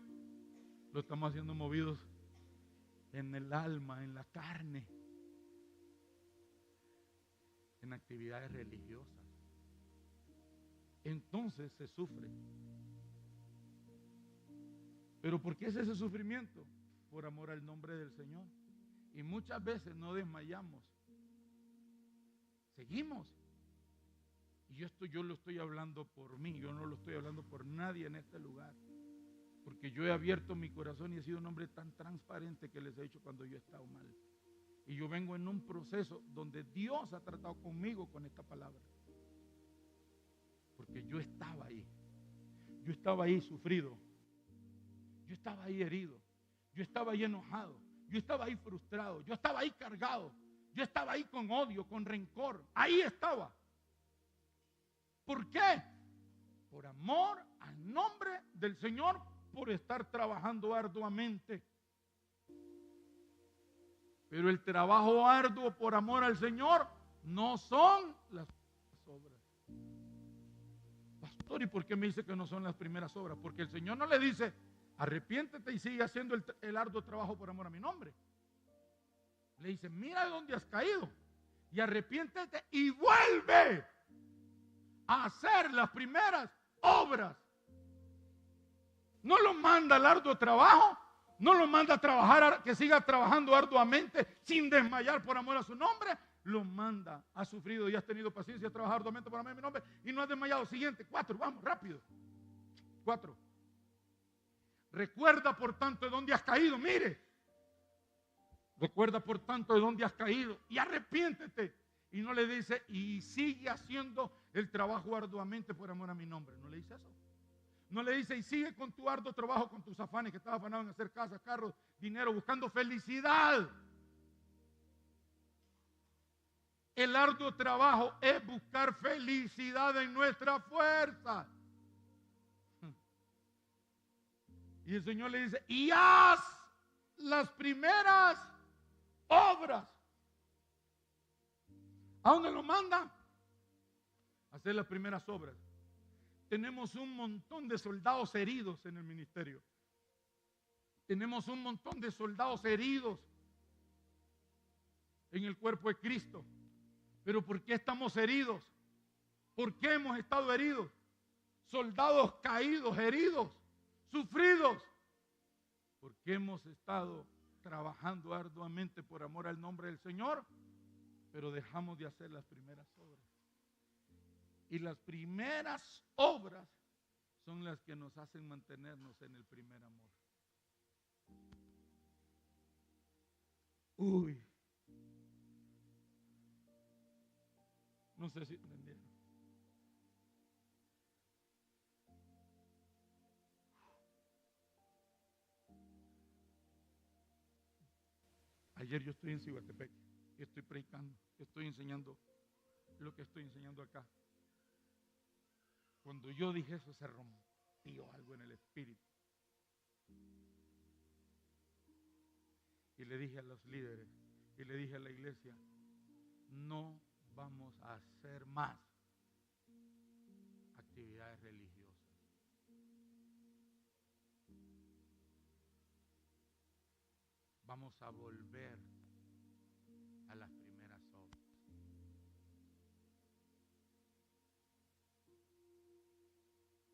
lo estamos haciendo movidos en el alma, en la carne, en actividades religiosas. Entonces se sufre. ¿Pero por qué es ese sufrimiento? Por amor al nombre del Señor. Y muchas veces no desmayamos. Seguimos. Y yo lo estoy hablando por mí, yo no lo estoy hablando por nadie en este lugar. Porque yo he abierto mi corazón y he sido un hombre tan transparente que les he dicho cuando yo he estado mal. Y yo vengo en un proceso donde Dios ha tratado conmigo con esta palabra. Porque yo estaba ahí. Yo estaba ahí sufrido. Yo estaba ahí herido. Yo estaba ahí enojado. Yo estaba ahí frustrado. Yo estaba ahí cargado. Yo estaba ahí con odio, con rencor. Ahí estaba. ¿Por qué? Por amor al nombre del Señor, por estar trabajando arduamente. Pero el trabajo arduo por amor al Señor no son las obras. Pastor, ¿y por qué me dice que no son las primeras obras? Porque el Señor no le dice, arrepiéntete y sigue haciendo el arduo trabajo por amor a mi nombre. Le dice, mira de dónde has caído y arrepiéntete y vuelve a hacer las primeras obras. No lo manda al arduo trabajo, no lo manda a trabajar, que siga trabajando arduamente sin desmayar por amor a su nombre. Lo manda, has sufrido y has tenido paciencia, has trabajado arduamente por amor a mi nombre y no has desmayado. Siguiente, 4, vamos, rápido. 4. Recuerda por tanto de dónde has caído, mire. Recuerda por tanto de dónde has caído y arrepiéntete. Y no le dice, y sigue haciendo el trabajo arduamente por amor a mi nombre. No le dice eso. No le dice, y sigue con tu arduo trabajo, con tus afanes, que estás afanado en hacer casas, carros, dinero, buscando felicidad. El arduo trabajo es buscar felicidad en nuestra fuerza. Y el Señor le dice, y haz las primeras obras. ¿A dónde lo manda? A hacer las primeras obras. Tenemos un montón de soldados heridos en el ministerio. Tenemos un montón de soldados heridos en el cuerpo de Cristo. Pero ¿por qué estamos heridos? ¿Por qué hemos estado heridos? Soldados caídos, heridos. sufridos, porque hemos estado trabajando arduamente por amor al nombre del Señor, pero dejamos de hacer las primeras obras. Y las primeras obras son las que nos hacen mantenernos en el primer amor. Uy, no sé si entendieron. Ayer yo estoy en Cihuatepec y estoy predicando, estoy enseñando lo que estoy enseñando acá. Cuando yo dije eso, se rompió algo en el espíritu. Y le dije a los líderes, y le dije a la iglesia, no vamos a hacer más actividades religiosas. Vamos a volver a las primeras obras.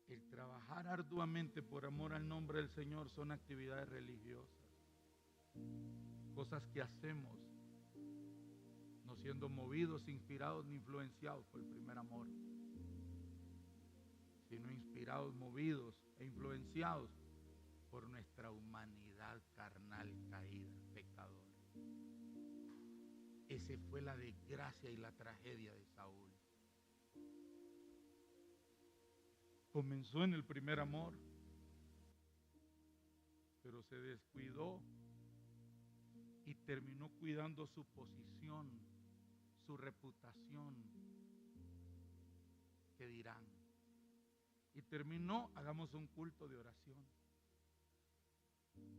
El trabajar arduamente por amor al nombre del Señor son actividades religiosas. Cosas que hacemos no siendo movidos, inspirados ni influenciados por el primer amor, sino inspirados, movidos e influenciados por nuestra humanidad carnal caída, pecadora. Esa fue la desgracia y la tragedia de Saúl. Comenzó en el primer amor, pero se descuidó y terminó cuidando su posición, su reputación, ¿qué dirán? Y terminó, hagamos un culto de oración.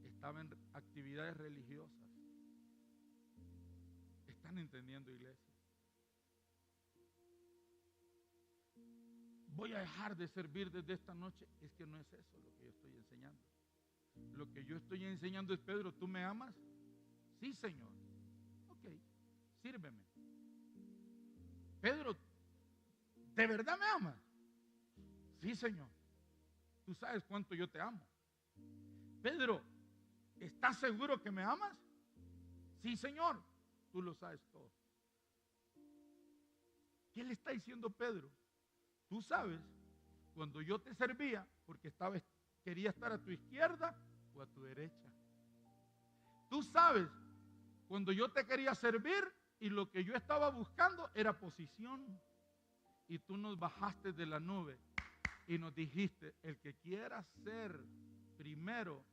Estaba en actividades religiosas. ¿Están entendiendo, iglesia? Voy a dejar de servir desde esta noche. Es que no es eso lo que yo estoy enseñando. Lo que yo estoy enseñando es, Pedro, ¿tú me amas? Sí, Señor. Ok, sírveme. Pedro, ¿de verdad me amas? Sí, Señor. Tú sabes cuánto yo te amo. Pedro, ¿estás seguro que me amas? Sí, Señor. Tú lo sabes todo. ¿Qué le está diciendo Pedro? Tú sabes, cuando yo te servía, porque quería estar a tu izquierda o a tu derecha. Tú sabes, cuando yo te quería servir y lo que yo estaba buscando era posición. Y tú nos bajaste de la nube y nos dijiste, el que quiera ser primero,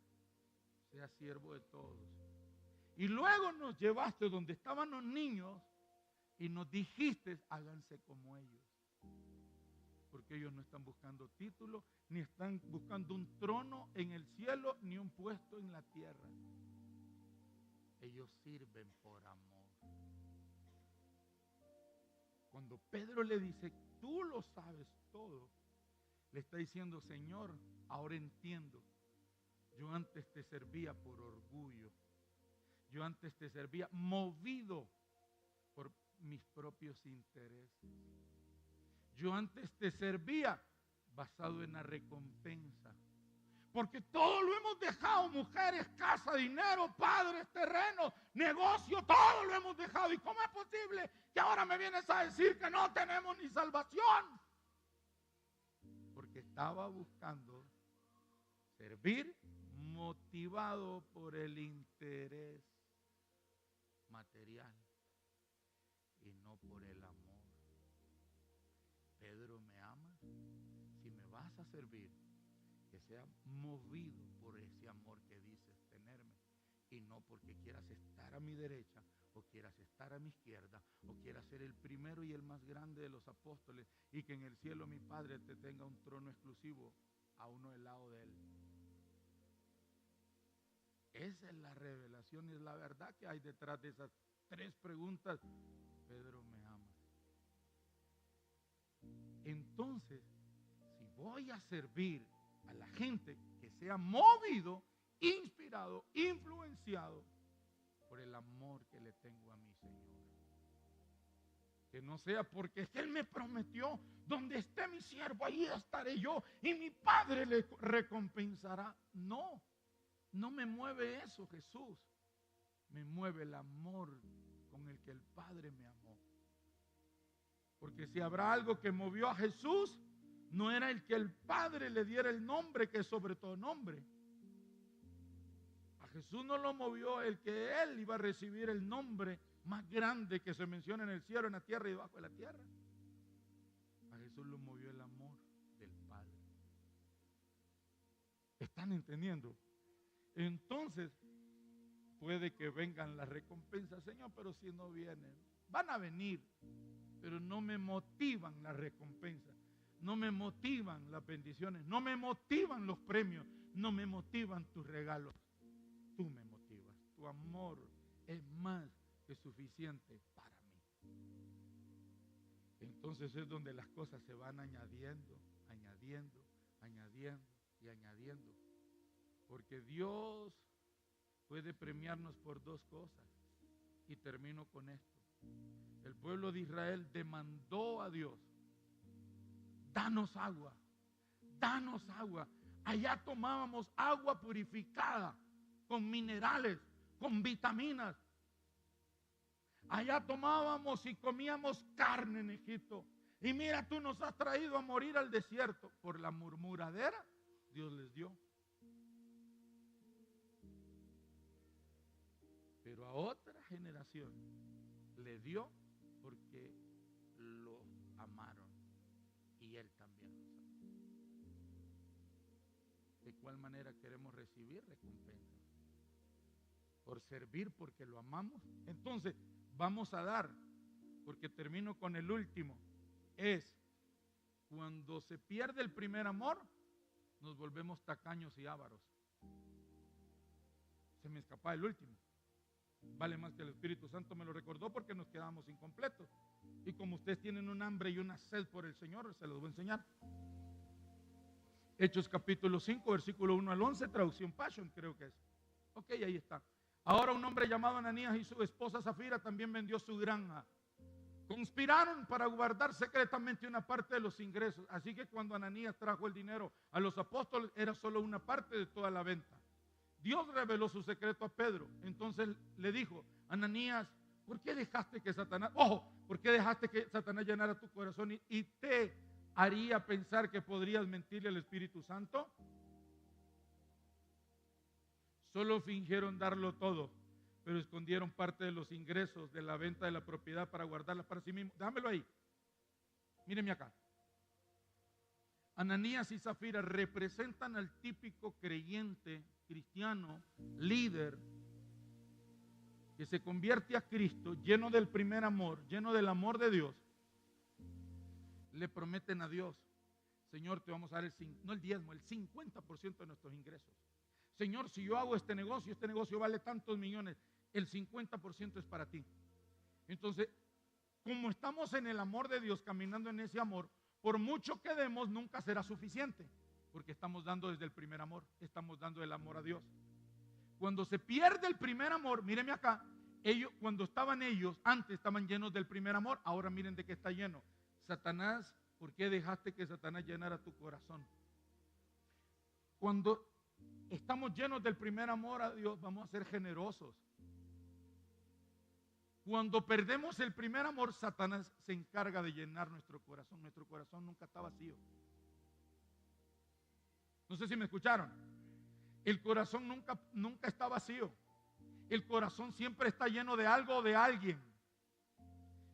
sea siervo de todos. Y luego nos llevaste donde estaban los niños y nos dijiste, háganse como ellos. Porque ellos no están buscando título, ni están buscando un trono en el cielo, ni un puesto en la tierra. Ellos sirven por amor. Cuando Pedro le dice, tú lo sabes todo, le está diciendo, Señor, ahora entiendo. Yo antes te servía por orgullo. Yo antes te servía movido por mis propios intereses. Yo antes te servía basado en la recompensa. Porque todo lo hemos dejado, mujeres, casa, dinero, padres, terrenos, negocio, todo lo hemos dejado. ¿Y cómo es posible que ahora me vienes a decir que no tenemos ni salvación? Porque estaba buscando servir motivado por el interés material y no por el amor. Pedro, ¿me amas? Si me vas a servir, que sea movido por ese amor que dices tenerme y no porque quieras estar a mi derecha o quieras estar a mi izquierda o quieras ser el primero y el más grande de los apóstoles y que en el cielo mi Padre te tenga un trono exclusivo a uno del lado de él. Esa es la revelación y es la verdad que hay detrás de esas tres preguntas. Pedro, ¿me amas? Entonces, si voy a servir a la gente, que sea movido, inspirado, influenciado por el amor que le tengo a mi Señor. Que no sea porque es que Él me prometió, donde esté mi siervo, ahí estaré yo y mi Padre le recompensará. No, no me mueve eso, Jesús. Me mueve el amor con el que el Padre me amó. Porque si habrá algo que movió a Jesús, no era el que el Padre le diera el nombre que es sobre todo nombre. A Jesús no lo movió el que Él iba a recibir el nombre más grande que se menciona en el cielo, en la tierra y debajo de la tierra. A Jesús lo movió el amor del Padre. ¿Están entendiendo? Entonces, puede que vengan las recompensas, Señor, pero si no vienen, van a venir, pero no me motivan las recompensas, no me motivan las bendiciones, no me motivan los premios, no me motivan tus regalos. Tú me motivas, tu amor es más que suficiente para mí. Entonces es donde las cosas se van añadiendo, añadiendo, añadiendo y añadiendo. Porque Dios puede premiarnos por dos cosas. Y termino con esto. El pueblo de Israel demandó a Dios: danos agua, danos agua. Allá tomábamos agua purificada, con minerales, con vitaminas. Allá tomábamos y comíamos carne en Egipto. Y mira, tú nos has traído a morir al desierto. Por la murmuradera, Dios les dio. Pero a otra generación le dio porque lo amaron. Y Él también los amó. ¿De cuál manera queremos recibir recompensa? Por servir porque lo amamos. Entonces, vamos a dar, porque termino con el último. Es cuando se pierde el primer amor, nos volvemos tacaños y ávaros. Se me escapa el último. Vale más que el Espíritu Santo me lo recordó porque nos quedamos incompletos. Y como ustedes tienen un hambre y una sed por el Señor, se los voy a enseñar. Hechos capítulo 5, versículo 1 al 11, traducción Passion creo que es. Ok, ahí está. Ahora un hombre llamado Ananías y su esposa Zafira también vendió su granja. Conspiraron para guardar secretamente una parte de los ingresos. Así que cuando Ananías trajo el dinero a los apóstoles, era solo una parte de toda la venta. Dios reveló su secreto a Pedro. Entonces le dijo: Ananías, ¿por qué dejaste que Satanás, por qué dejaste que Satanás llenara tu corazón y te haría pensar que podrías mentirle al Espíritu Santo? Solo fingieron darlo todo, pero escondieron parte de los ingresos de la venta de la propiedad para guardarla para sí mismos. Déjamelo ahí. Mírenme acá. Ananías y Zafira representan al típico creyente cristiano, líder, que se convierte a Cristo, lleno del primer amor, lleno del amor de Dios. Le prometen a Dios: Señor, te vamos a dar no el diezmo, el 50% de nuestros ingresos. Señor, si yo hago este negocio vale tantos millones, el 50% es para ti. Entonces, como estamos en el amor de Dios, caminando en ese amor, por mucho que demos, nunca será suficiente, porque estamos dando desde el primer amor, estamos dando el amor a Dios. Cuando se pierde el primer amor, mírenme acá, cuando estaban ellos, antes estaban llenos del primer amor, ahora miren de qué está lleno. Satanás, ¿por qué dejaste que Satanás llenara tu corazón? Cuando estamos llenos del primer amor a Dios, vamos a ser generosos. Cuando perdemos el primer amor, Satanás se encarga de llenar nuestro corazón. Nuestro corazón nunca está vacío. No sé si me escucharon. El corazón nunca está vacío. El corazón siempre está lleno de algo o de alguien.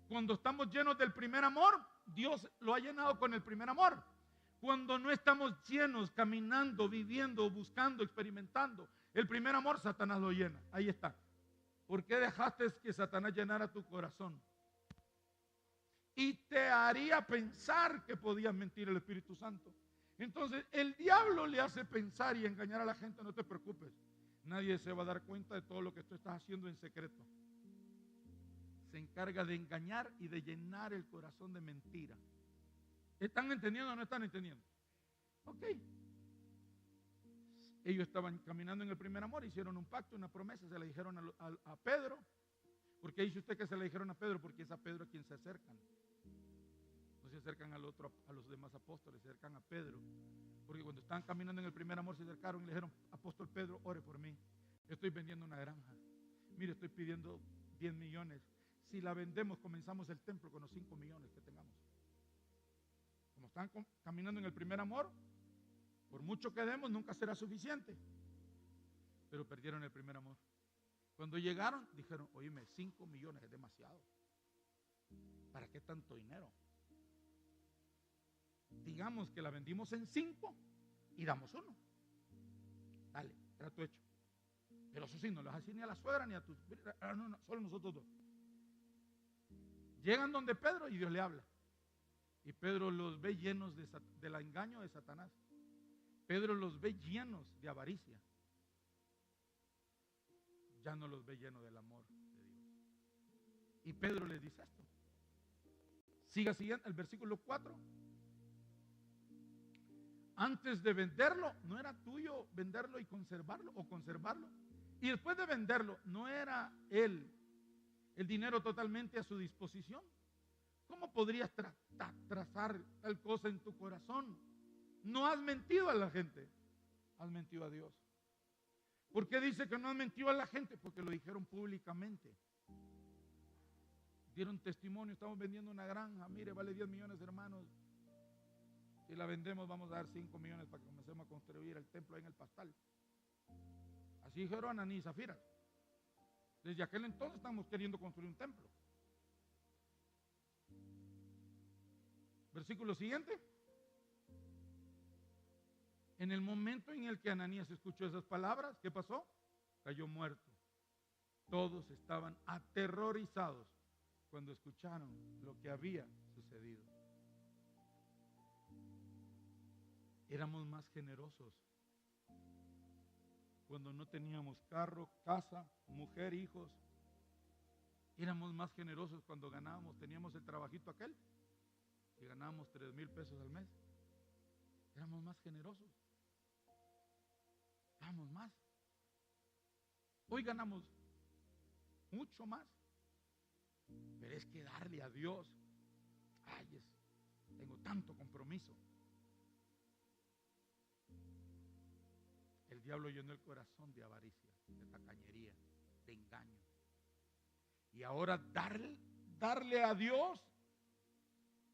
Cuando estamos llenos del primer amor, Dios lo ha llenado con el primer amor. Cuando no estamos llenos, caminando, viviendo, buscando, experimentando el primer amor, Satanás lo llena. Ahí está. ¿Por qué dejaste que Satanás llenara tu corazón? Y te haría pensar que podías mentir al Espíritu Santo. Entonces el diablo le hace pensar y engañar a la gente. No te preocupes, nadie se va a dar cuenta de todo lo que tú estás haciendo en secreto. Se encarga de engañar y de llenar el corazón de mentira. ¿Están entendiendo o no están entendiendo? Ok. Ellos estaban caminando en el primer amor, hicieron un pacto, una promesa, se le dijeron a Pedro. ¿Por qué dice usted que se le dijeron a Pedro? Porque es a Pedro a quien se acercan. No se acercan a los demás apóstoles, se acercan a Pedro. Porque cuando estaban caminando en el primer amor se acercaron y le dijeron: apóstol Pedro, ore por mí. Estoy vendiendo una granja. Mire, estoy pidiendo 10 millones. Si la vendemos, comenzamos el templo con los 5 millones que tengamos. Como están caminando en el primer amor, por mucho que demos, nunca será suficiente. Pero perdieron el primer amor. Cuando llegaron, dijeron: oíme, 5 millones es demasiado. ¿Para qué tanto dinero? Digamos que la vendimos en 5 y damos 1. Dale, trato hecho. Pero eso sí, no lo vas a decir ni a la suegra ni a tus... No, solo nosotros dos. Llegan donde Pedro y Dios le habla. Y Pedro los ve llenos del engaño de Satanás. Pedro los ve llenos de avaricia. Ya no los ve llenos del amor de Dios. Y Pedro les dice esto. Siga siguiendo el versículo 4. Antes de venderlo, no era tuyo venderlo y conservarlo o conservarlo. Y después de venderlo, no era él el dinero totalmente a su disposición. ¿Cómo podrías trazar tal cosa en tu corazón? No has mentido a la gente, has mentido a Dios. ¿Por qué dice que no has mentido a la gente? Porque lo dijeron públicamente. Dieron testimonio: estamos vendiendo una granja, mire, vale 10 millones, hermanos. Si la vendemos vamos a dar 5 millones para que comencemos a construir el templo ahí en el Pastal. Así dijeron Ananí y Zafira. Desde aquel entonces estamos queriendo construir un templo. Versículo siguiente. En el momento en el que Ananías escuchó esas palabras, ¿qué pasó? Cayó muerto. Todos estaban aterrorizados cuando escucharon lo que había sucedido. Éramos más generosos cuando no teníamos carro, casa, mujer, hijos. Éramos más generosos cuando ganábamos, teníamos el trabajito aquel y ganábamos 3,000 pesos al mes. Éramos más generosos. Dábamos más. Hoy ganamos mucho más. Pero es que darle a Dios, tengo tanto compromiso. El diablo llenó el corazón de avaricia, de tacañería, de engaño. Y ahora darle a Dios,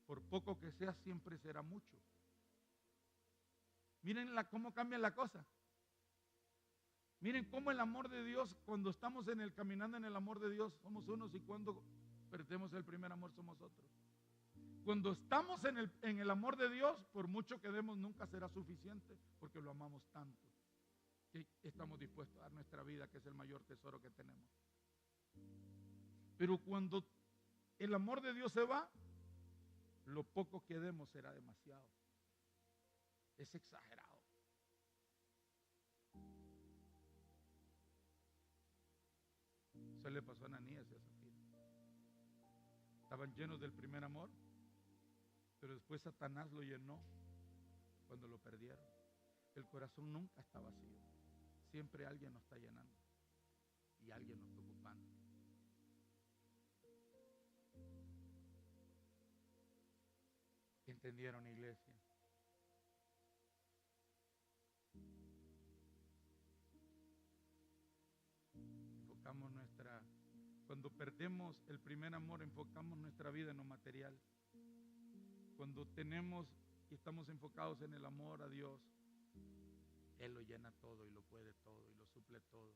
por poco que sea, siempre será mucho. Miren cómo cambia la cosa. Miren cómo el amor de Dios, cuando estamos caminando en el amor de Dios, somos unos, y cuando perdemos el primer amor somos otros. Cuando estamos en el amor de Dios, por mucho que demos, nunca será suficiente, porque lo amamos tanto que estamos dispuestos a dar nuestra vida, que es el mayor tesoro que tenemos. Pero cuando el amor de Dios se va, lo poco que demos será demasiado. Es exagerado. Eso le pasó a Ananías y a Zafira. Estaban llenos del primer amor, pero después Satanás lo llenó cuando lo perdieron. El corazón nunca está vacío. Siempre alguien nos está llenando y alguien nos está ocupando. ¿Entendieron, iglesia? Cuando perdemos el primer amor, enfocamos nuestra vida en lo material. Cuando tenemos y estamos enfocados en el amor a Dios, Él lo llena todo y lo puede todo y lo suple todo.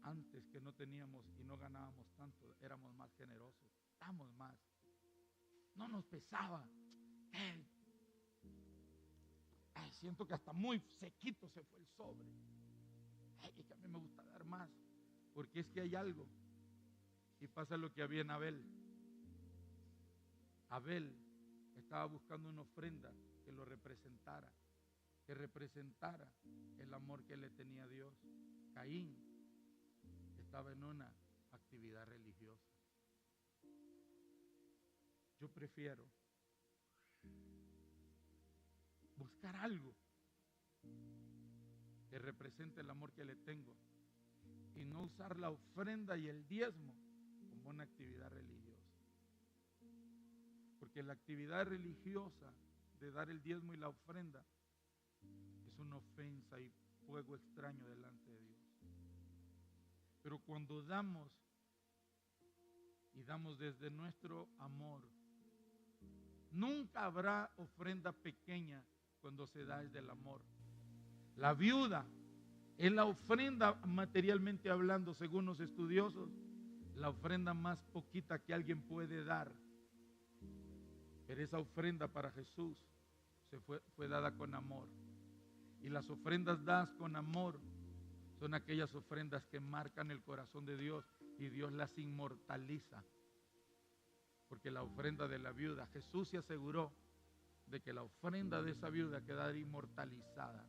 Antes, que no teníamos y no ganábamos tanto, éramos más generosos, damos más. No nos pesaba. Siento que hasta muy sequito se fue el sobre. Es que a mí me gusta dar más, porque es que hay algo. Y pasa lo que había en Abel. Abel estaba buscando una ofrenda que lo representara, que representara el amor que le tenía a Dios. Caín estaba en una actividad religiosa. Yo prefiero buscar algo que represente el amor que le tengo y no usar la ofrenda y el diezmo como una actividad religiosa. Porque la actividad religiosa de dar el diezmo y la ofrenda es una ofensa y fuego extraño delante de Dios. Pero cuando damos y damos desde nuestro amor, nunca habrá ofrenda pequeña cuando se da desde el amor. La viuda es la ofrenda, materialmente hablando, según los estudiosos, la ofrenda más poquita que alguien puede dar. Pero esa ofrenda para Jesús fue dada con amor. Y las ofrendas dadas con amor son aquellas ofrendas que marcan el corazón de Dios y Dios las inmortaliza. Porque la ofrenda de la viuda, Jesús se aseguró de que la ofrenda de esa viuda quedara inmortalizada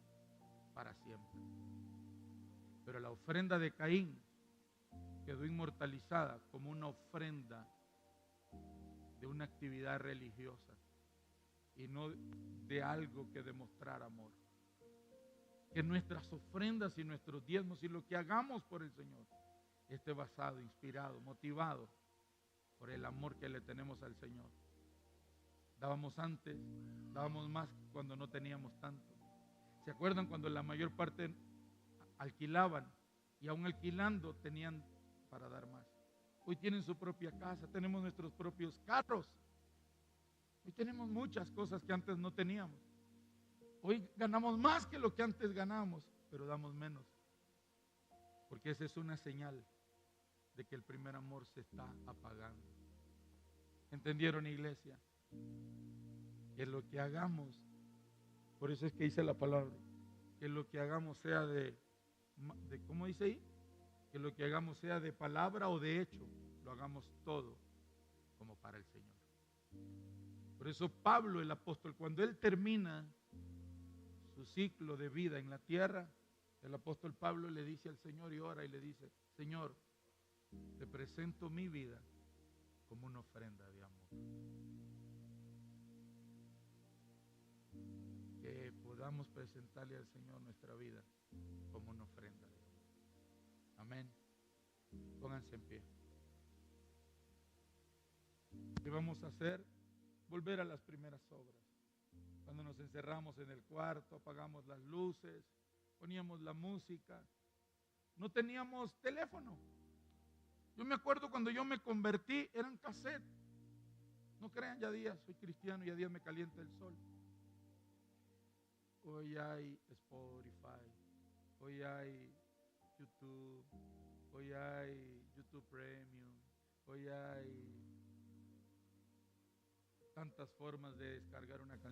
para siempre. Pero la ofrenda de Caín quedó inmortalizada como una ofrenda de una actividad religiosa y no de algo que demostrar amor. Que nuestras ofrendas y nuestros diezmos y lo que hagamos por el Señor esté basado, inspirado, motivado por el amor que le tenemos al Señor. Dábamos antes, dábamos más cuando no teníamos tanto. ¿Se acuerdan cuando la mayor parte alquilaban y aún alquilando tenían para dar más? Hoy tienen su propia casa, tenemos nuestros propios carros. Hoy tenemos muchas cosas que antes no teníamos. Hoy ganamos más que lo que antes ganábamos, pero damos menos. Porque esa es una señal de que el primer amor se está apagando. ¿Entendieron, iglesia? Que lo que hagamos, por eso es que dice la palabra, que lo que hagamos sea de ¿cómo dice ahí? Que lo que hagamos sea de palabra o de hecho, lo hagamos todo como para el Señor. Por eso Pablo, el apóstol, cuando él termina su ciclo de vida en la tierra, el apóstol Pablo le dice al Señor y ora y le dice: Señor, te presento mi vida como una ofrenda de amor. Que podamos presentarle al Señor nuestra vida como una ofrenda de amor. Amén. Pónganse en pie. ¿Qué vamos a hacer? Volver a las primeras obras. Cuando nos encerramos en el cuarto, apagamos las luces, poníamos la música. No teníamos teléfono. Yo me acuerdo cuando yo me convertí, eran cassette. No crean, ya días soy cristiano y a días me calienta el sol. Hoy hay Spotify, hoy hay YouTube, hoy hay YouTube Premium, hoy hay tantas formas de descargar una canción.